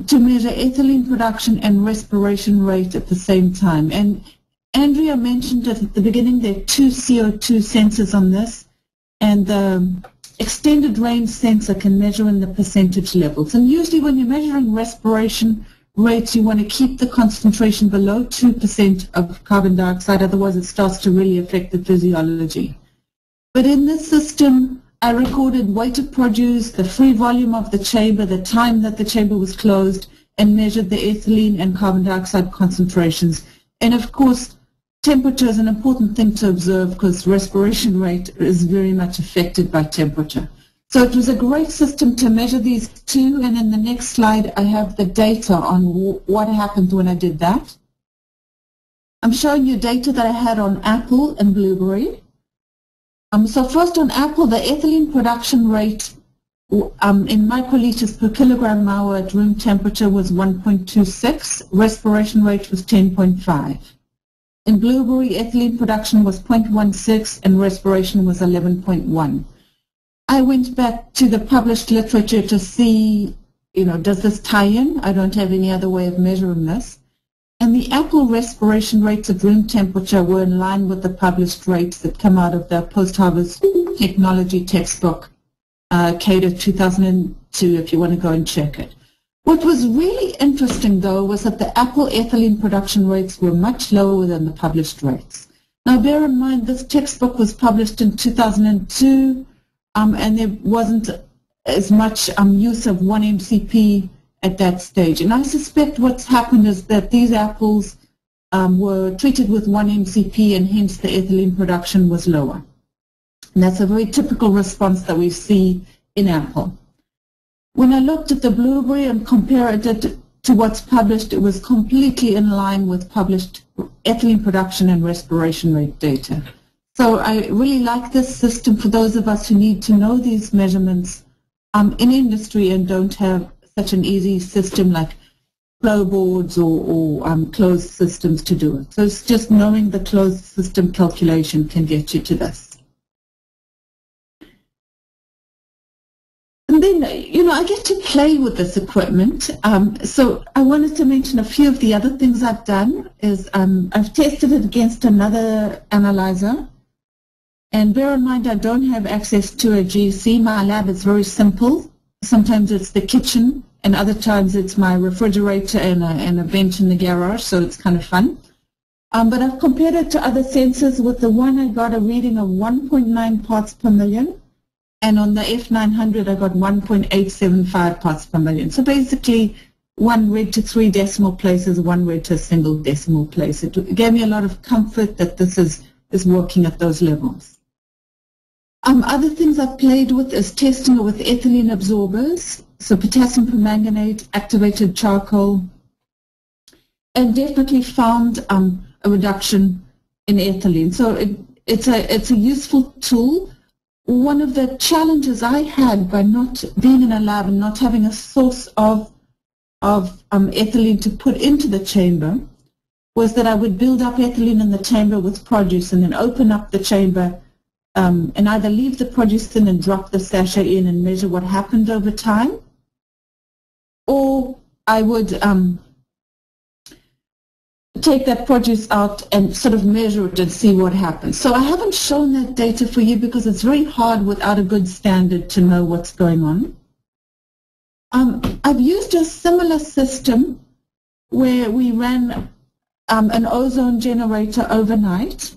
to measure ethylene production and respiration rate at the same time. And Andrea mentioned it at the beginning. There are 2 CO2 sensors on this, and the extended range sensor can measure in the percentage levels. And usually when you're measuring respiration rates, you want to keep the concentration below 2% of carbon dioxide, otherwise it starts to really affect the physiology. But in this system, I recorded weight of produce, the free volume of the chamber, the time that the chamber was closed, and measured the ethylene and carbon dioxide concentrations. And of course, temperature is an important thing to observe, because respiration rate is very much affected by temperature. So it was a great system to measure these 2, and in the next slide I have the data on what happened when I did that. I'm showing you data that I had on apple and blueberry. So first on apple, the ethylene production rate in microliters per kilogram hour at room temperature was 1.26. Respiration rate was 10.5. In blueberry, ethylene production was 0.16 and respiration was 11.1. I went back to the published literature to see, does this tie in? I don't have any other way of measuring this. And the apple respiration rates at room temperature were in line with the published rates that come out of the post-harvest technology textbook, CADA 2002, if you want to go and check it. What was really interesting, though, was that the apple ethylene production rates were much lower than the published rates. Now, bear in mind, this textbook was published in 2002, and there wasn't as much use of 1-MCP at that stage. And I suspect what's happened is that these apples were treated with 1-MCP, and hence the ethylene production was lower. And that's a very typical response that we see in apple. When I looked at the blueberry and compared it to what's published, it was completely in line with published ethylene production and respiration rate data. So I really like this system for those of us who need to know these measurements in industry and don't have such an easy system like flow boards or closed systems to do it. So it's just knowing the closed system calculation can get you to this. And then, I get to play with this equipment. So I wanted to mention a few of the other things I've done is I've tested it against another analyzer. And bear in mind, I don't have access to a GC. My lab is very simple. Sometimes it's the kitchen, and other times it's my refrigerator and a bench in the garage, so it's kind of fun. But I've compared it to other sensors. With the one, I got a reading of 1.9 parts per million. And on the F900, I got 1.875 parts per million. So basically, 1 read to 3 decimal places, 1 read to a single decimal place. It gave me a lot of comfort that this is working at those levels. Other things I've played with is testing it with ethylene absorbers, so potassium permanganate, activated charcoal, and definitely found a reduction in ethylene. So it's a useful tool. One of the challenges I had by not being in a lab and not having a source of ethylene to put into the chamber was that I would build up ethylene in the chamber with produce and then open up the chamber and either leave the produce in and drop the sachet in and measure what happened over time, or I would take that produce out and sort of measure it and see what happens. So I haven't shown that data for you because it's very hard without a good standard to know what's going on. I've used a similar system where we ran an ozone generator overnight,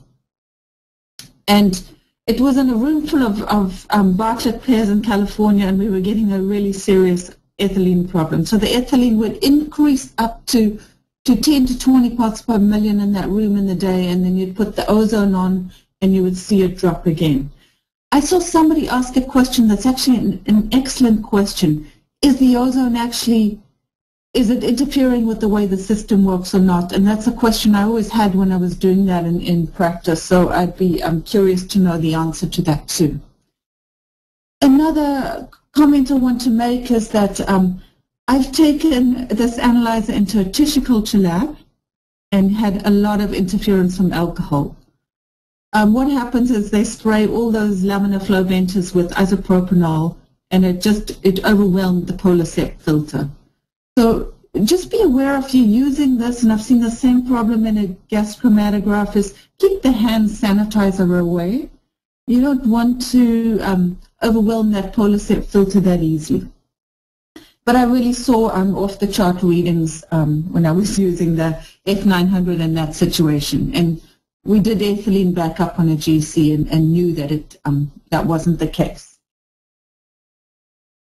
and it was in a room full of Bartlett pears in California, and we were getting a really serious ethylene problem. So the ethylene would increase up to 10 to 20 parts per million in that room in the day, and then you'd put the ozone on and you would see it drop again. I saw somebody ask a question that's actually an excellent question. Is the ozone actually, is it interfering with the way the system works or not? And that's a question I always had when I was doing that in practice, so I'm curious to know the answer to that too. Another comment I want to make is that I've taken this analyzer into a tissue culture lab and had a lot of interference from alcohol. What happens is they spray all those laminar flow venters with isopropanol, and it overwhelmed the polar sep filter. So just be aware if you're using this, and I've seen the same problem in a gas chromatograph, is keep the hand sanitizer away. You don't want to overwhelm that polar sep filter that easily. But I really saw off-the-chart readings when I was using the F900 in that situation. And we did ethylene back up on a GC and knew that that wasn't the case.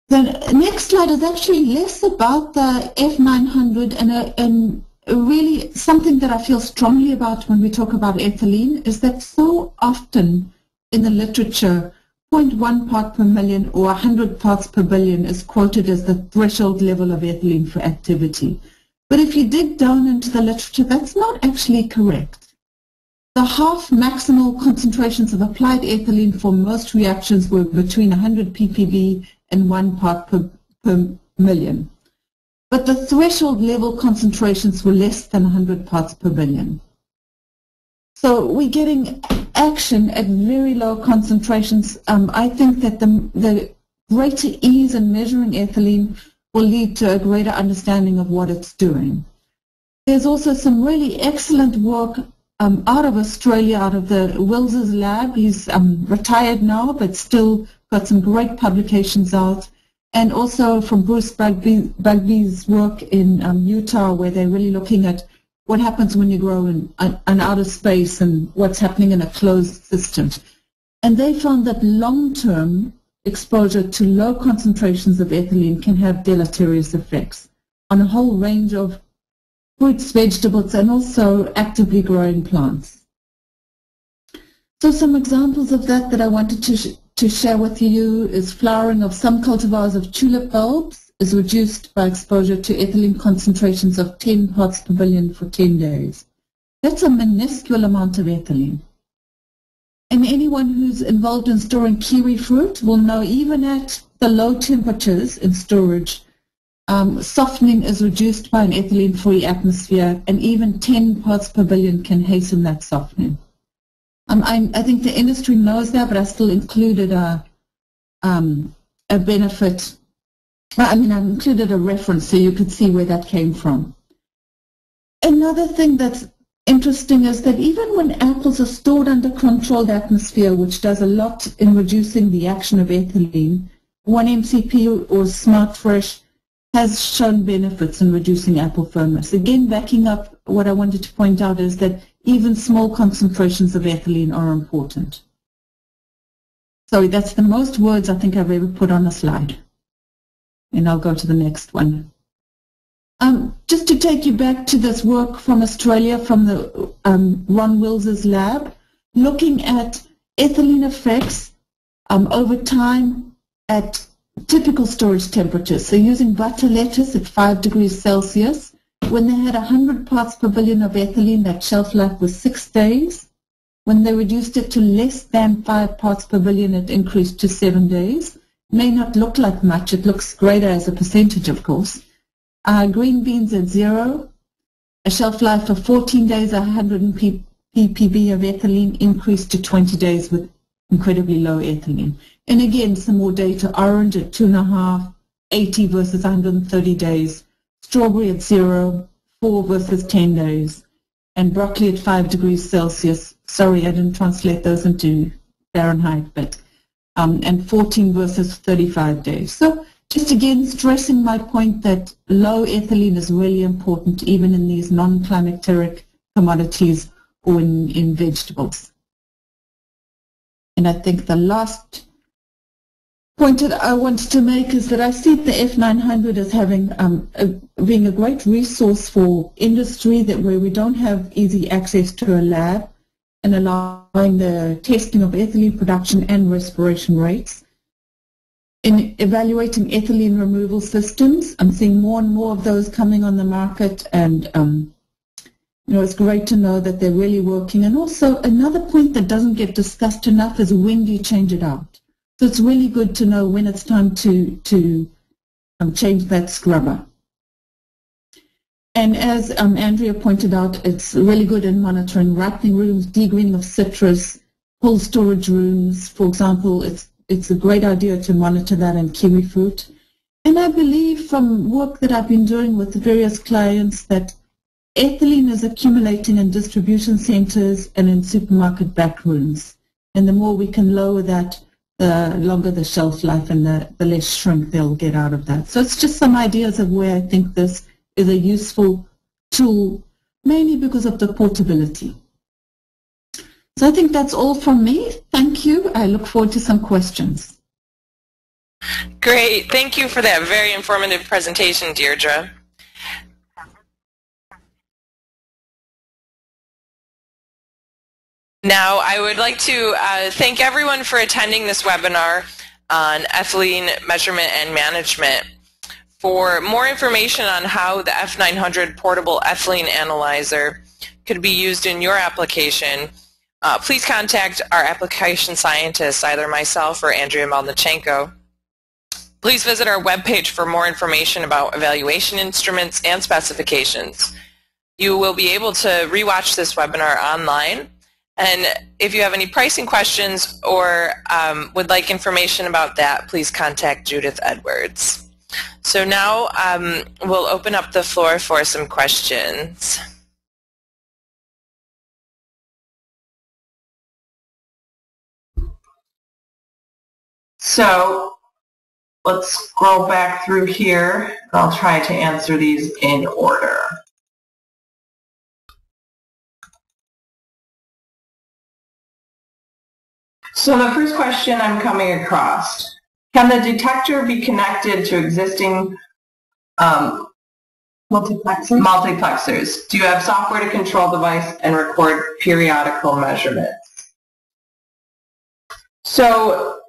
The next slide is actually less about the F900 and really something that I feel strongly about when we talk about ethylene is that so often in the literature 0.1 part per million or 100 parts per billion is quoted as the threshold level of ethylene for activity. But if you dig down into the literature, that's not actually correct. The half maximal concentrations of applied ethylene for most reactions were between 100 ppb and 1 part per million. But the threshold level concentrations were less than 100 parts per billion. So we're getting action at very low concentrations. I think that the greater ease in measuring ethylene will lead to a greater understanding of what it's doing. There's also some really excellent work out of Australia, out of the Wills's lab. He's retired now, but still got some great publications out. And also from Bruce Bugby's work in Utah, where they're really looking at what happens when you grow in an outer space and what's happening in a closed system. And they found that long-term exposure to low concentrations of ethylene can have deleterious effects on a whole range of fruits, vegetables, and also actively growing plants. So some examples of that I wanted to share with you is flowering of some cultivars of tulip bulbs is reduced by exposure to ethylene concentrations of 10 parts per billion for 10 days. That's a minuscule amount of ethylene. And anyone who's involved in storing kiwi fruit will know even at the low temperatures in storage, softening is reduced by an ethylene-free atmosphere, and even 10 parts per billion can hasten that softening. I think the industry knows that, but I still included a benefit. I included a reference so you could see where that came from. Another thing that's interesting is that even when apples are stored under controlled atmosphere, which does a lot in reducing the action of ethylene, 1-MCP or Smart Fresh has shown benefits in reducing apple firmness. Again, backing up what I wanted to point out is that even small concentrations of ethylene are important. Sorry, that's the most words I think I've ever put on a slide. And I'll go to the next one. Just to take you back to this work from Australia, from the Ron Wills's lab, looking at ethylene effects over time at typical storage temperatures. So using butter lettuce at 5 degrees Celsius, when they had 100 parts per billion of ethylene, that shelf life was 6 days. When they reduced it to less than 5 parts per billion, it increased to 7 days. May not look like much. It looks greater as a percentage, of course. Green beans at 0, a shelf life of 14 days, 100 ppb of ethylene increased to 20 days with incredibly low ethylene. And again, some more data. Orange at 2.5, 80 versus 130 days. Strawberry at 0, 4 versus 10 days. And broccoli at 5 degrees Celsius. Sorry, I didn't translate those into Fahrenheit, but and 14 versus 35 days. So just again stressing my point that low ethylene is really important even in these non-climacteric commodities or in vegetables. And I think the last point that I wanted to make is that I see the F900 as having being a great resource for industry where we don't have easy access to a lab, and allowing the testing of ethylene production and respiration rates. In evaluating ethylene removal systems, I'm seeing more and more of those coming on the market, and it's great to know that they're really working. And also another point that doesn't get discussed enough is when do you change it out? So it's really good to know when it's time to change that scrubber. And as Andrea pointed out, it's really good in monitoring ripening rooms, degreening of citrus, cold storage rooms. For example, it's a great idea to monitor that in kiwi fruit. And I believe from work that I've been doing with various clients that ethylene is accumulating in distribution centers and in supermarket back rooms. And the more we can lower that, the longer the shelf life and the less shrink they'll get out of that. So it's just some ideas of where I think this is a useful tool, mainly because of the portability. So I think that's all from me. Thank you. I look forward to some questions. Great. Thank you for that very informative presentation, Deirdre. Now, I would like to thank everyone for attending this webinar on ethylene measurement and management. For more information on how the F900 portable ethylene analyzer could be used in your application, please contact our application scientists, either myself or Andrea Melnichenko. Please visit our webpage for more information about evaluation instruments and specifications. You will be able to rewatch this webinar online. And if you have any pricing questions or would like information about that, please contact Judith Edwards. So now we'll open up the floor for some questions. So let's scroll back through here. I'll try to answer these in order. So the first question I'm coming across, can the detector be connected to existing multiplexers? Do you have software to control the device and record periodical measurements? So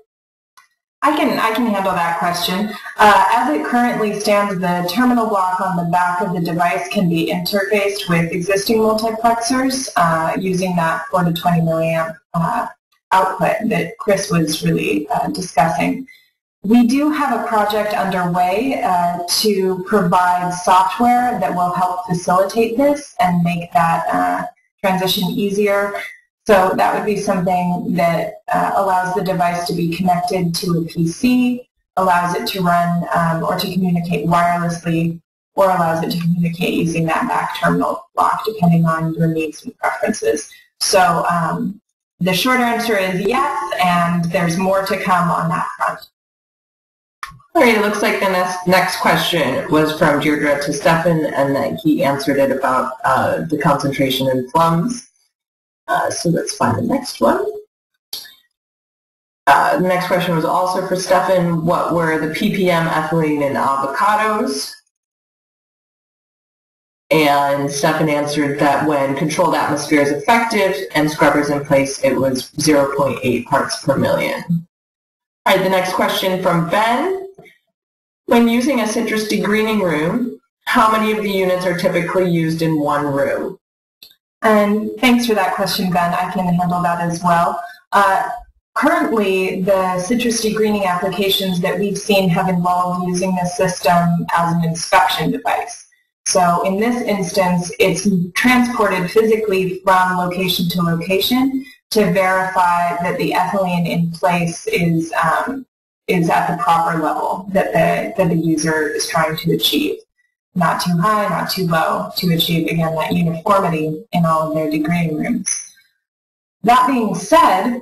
I can handle that question. As it currently stands, the terminal block on the back of the device can be interfaced with existing multiplexers using that 4 to 20 milliamp output that Chris was really discussing. We do have a project underway to provide software that will help facilitate this and make that transition easier. So that would be something that allows the device to be connected to a PC, allows it to run or to communicate wirelessly, or allows it to communicate using that back terminal block, depending on your needs and preferences. So the short answer is yes, and there's more to come on that front. All right, it looks like the next question was from Deirdre to Stefan, and that he answered it about the concentration in plums. So let's find the next one. The next question was also for Stefan. What were the ppm ethylene in avocados? And Stefan answered that when controlled atmosphere is effective and scrubbers in place, it was 0.8 parts per million. All right, the next question from Ben. When using a citrus degreening room, how many of the units are typically used in one room? And thanks for that question, Ben. I can handle that as well. Currently, the citrus degreening applications that we've seen have involved using the system as an inspection device. So in this instance, it's transported physically from location to location to verify that the ethylene in place is at the proper level that the user is trying to achieve. Not too high, not too low, to achieve, again, that uniformity in all of their degreening rooms. That being said,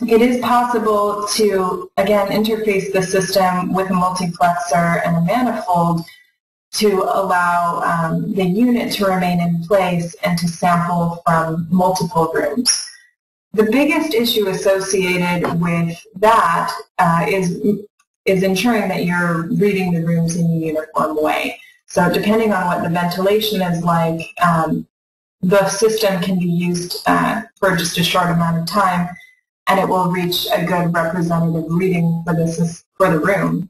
it is possible to, again, interface the system with a multiplexer and a manifold to allow the unit to remain in place and to sample from multiple rooms. The biggest issue associated with that is ensuring that you're reading the rooms in a uniform way. So depending on what the ventilation is like, the system can be used for just a short amount of time, and it will reach a good representative reading for the room.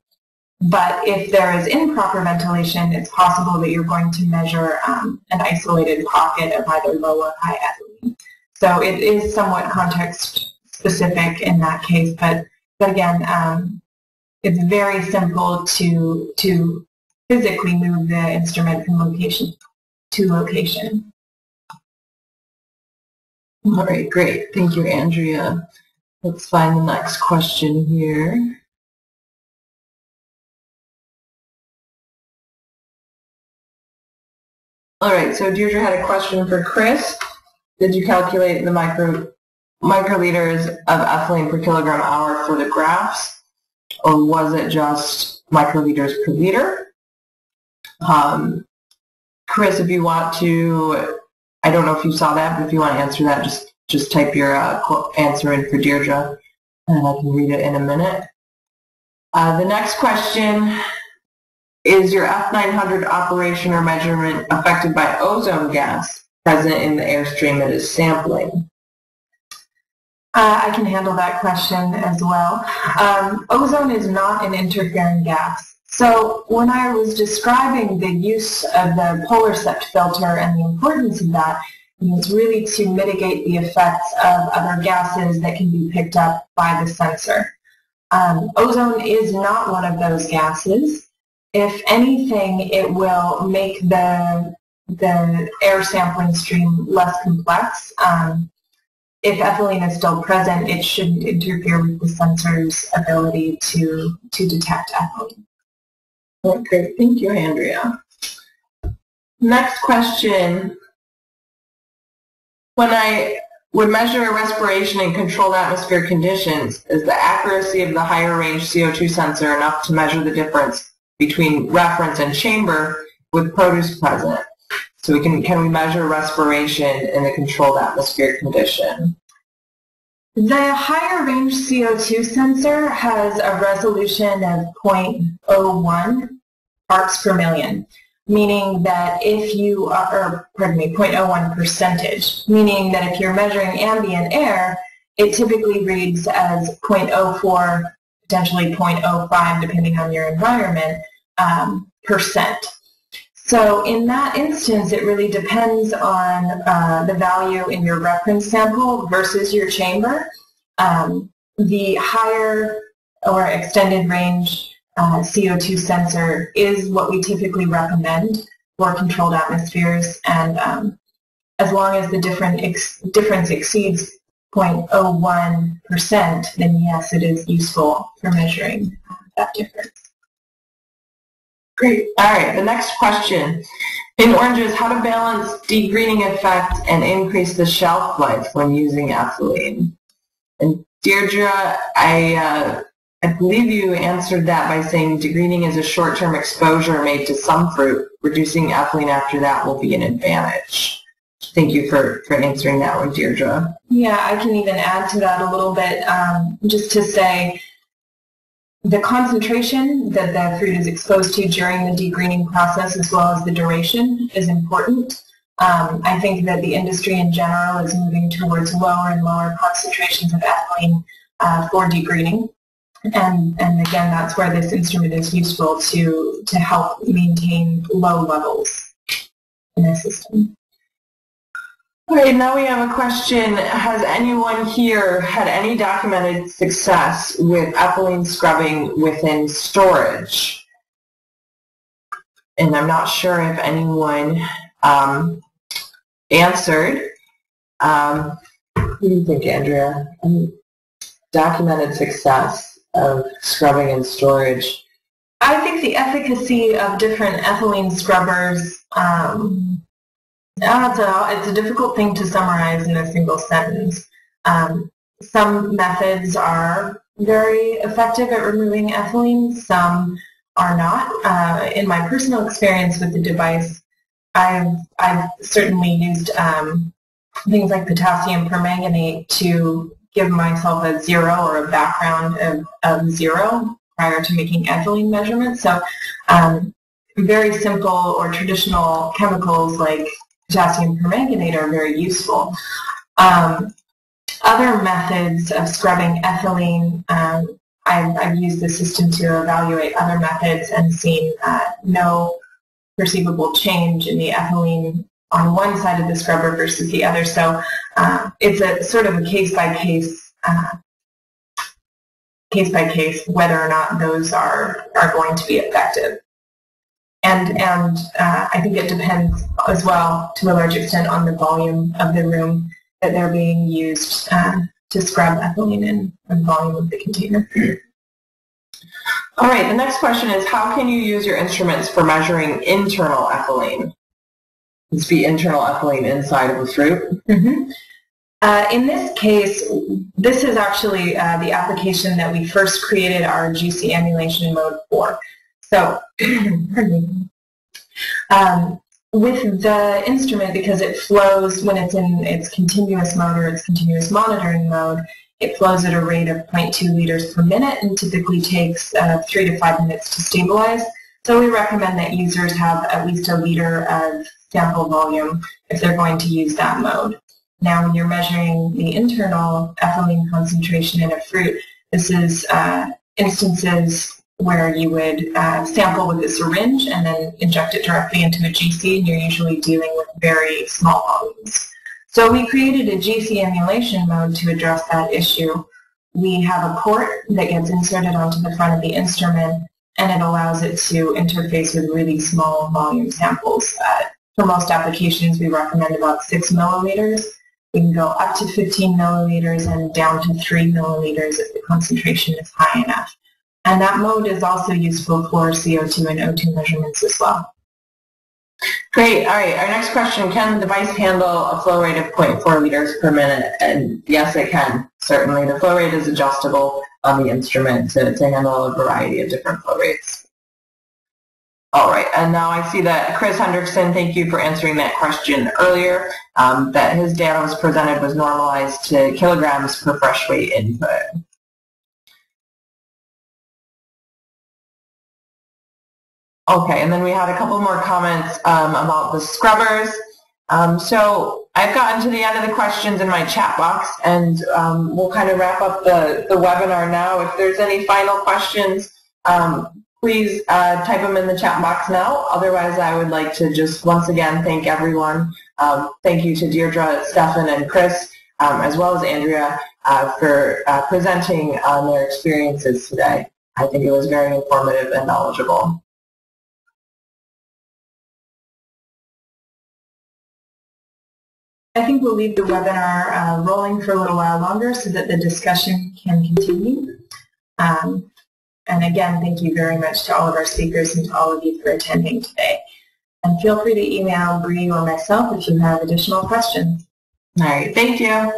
But if there is improper ventilation, it's possible that you're going to measure an isolated pocket of either low or high ethylene. So it is somewhat context specific in that case, but again, it's very simple to physically move the instrument from location to location. All right, great. Thank you, Andrea. Let's find the next question here. All right, so Deirdre had a question for Chris. Did you calculate the microliters of ethylene per kilogram hour for the graphs, or was it just microliters per liter? Chris, if you want to, I don't know if you saw that, but if you want to answer that, just type your answer in for Deirdre, and I can read it in a minute. The next question: is your F900 operation or measurement affected by ozone gas present in the airstream it is sampling? I can handle that question as well. Ozone is not an interfering gas. So when I was describing the use of the polar sept filter and the importance of that, it's really to mitigate the effects of other gases that can be picked up by the sensor. Ozone is not one of those gases. If anything, it will make the air sampling stream less complex. If ethylene is still present, it shouldn't interfere with the sensor's ability to detect ethylene. Oh, great. Thank you, Andrea. Next question. When I would measure a respiration in controlled atmosphere conditions, is the accuracy of the higher range CO2 sensor enough to measure the difference between reference and chamber with produce present? So can we measure respiration in a controlled atmosphere condition? The higher range CO2 sensor has a resolution of 0.01 parts per million, meaning that if you are, 0.01 percentage, meaning that if you're measuring ambient air, it typically reads as 0.04, potentially 0.05, depending on your environment, percent. So in that instance, it really depends on the value in your reference sample versus your chamber. The higher or extended range CO2 sensor is what we typically recommend for controlled atmospheres, and as long as the difference exceeds 0.01%, then yes, it is useful for measuring that difference. Great. All right, the next question. In oranges, how to balance degreening effect and increase the shelf life when using ethylene? And Deirdre, I believe you answered that by saying degreening is a short-term exposure made to some fruit. Reducing ethylene after that will be an advantage. Thank you for answering that one, Deirdre. Yeah, I can even add to that a little bit, just to say the concentration that the fruit is exposed to during the degreening process, as well as the duration, is important. I think that the industry in general is moving towards lower and lower concentrations of ethylene for degreening. And again, that's where this instrument is useful to help maintain low levels in the system. All right, now we have a question. Has anyone here had any documented success with ethylene scrubbing within storage? And I'm not sure if anyone answered. What do you think, Andrea? Documented success of scrubbing in storage. I think the efficacy of different ethylene scrubbers, it's a difficult thing to summarize in a single sentence. Some methods are very effective at removing ethylene, some are not. In my personal experience with the device, I've certainly used things like potassium permanganate to give myself a 0 or a background of 0 prior to making ethylene measurements. So very simple or traditional chemicals like potassium permanganate are very useful. Other methods of scrubbing ethylene, I've used the system to evaluate other methods and seen no perceivable change in the ethylene on one side of the scrubber versus the other. So it's a sort of a case-by-case whether or not those are going to be effective. And I think it depends as well to a large extent on the volume of the room that they're being used to scrub ethylene in, and volume of the container. All right, the next question is, how can you use your instruments for measuring internal ethylene? This be internal ethylene inside of a fruit? Mm-hmm. In this case, this is actually the application that we first created our GC emulation mode for. So, pardon me. With the instrument, because it flows when it's in its continuous mode or its continuous monitoring mode, it flows at a rate of 0.2 liters per minute and typically takes 3 to 5 minutes to stabilize. So we recommend that users have at least a liter of sample volume if they're going to use that mode. Now, when you're measuring the internal ethylene concentration in a fruit, this is instances where you would sample with a syringe and then inject it directly into a GC, and you're usually dealing with very small volumes. So we created a GC emulation mode to address that issue. We have a port that gets inserted onto the front of the instrument, and it allows it to interface with really small volume samples. For most applications, we recommend about 6 milliliters. We can go up to 15 milliliters and down to 3 milliliters if the concentration is high enough. And that mode is also useful for CO2 and O2 measurements as well. Great. All right. Our next question, can the device handle a flow rate of 0.4 liters per minute? And yes, it can. Certainly. The flow rate is adjustable on the instrument to handle a variety of different flow rates. All right. And now I see that Chris Hendrickson, thank you for answering that question earlier, that his data was presented was normalized to kilograms per fresh weight input. Okay, and then we had a couple more comments about the scrubbers. So I've gotten to the end of the questions in my chat box, and we'll kind of wrap up the webinar now. If there's any final questions, please type them in the chat box now. Otherwise, I would like to just once again thank everyone. Thank you to Deirdre, Stefan, and Chris, as well as Andrea, for presenting their experiences today. I think it was very informative and knowledgeable. I think we'll leave the webinar rolling for a little while longer so that the discussion can continue. And again, thank you very much to all of our speakers and to all of you for attending today. And feel free to email Bree or myself if you have additional questions. All right, thank you.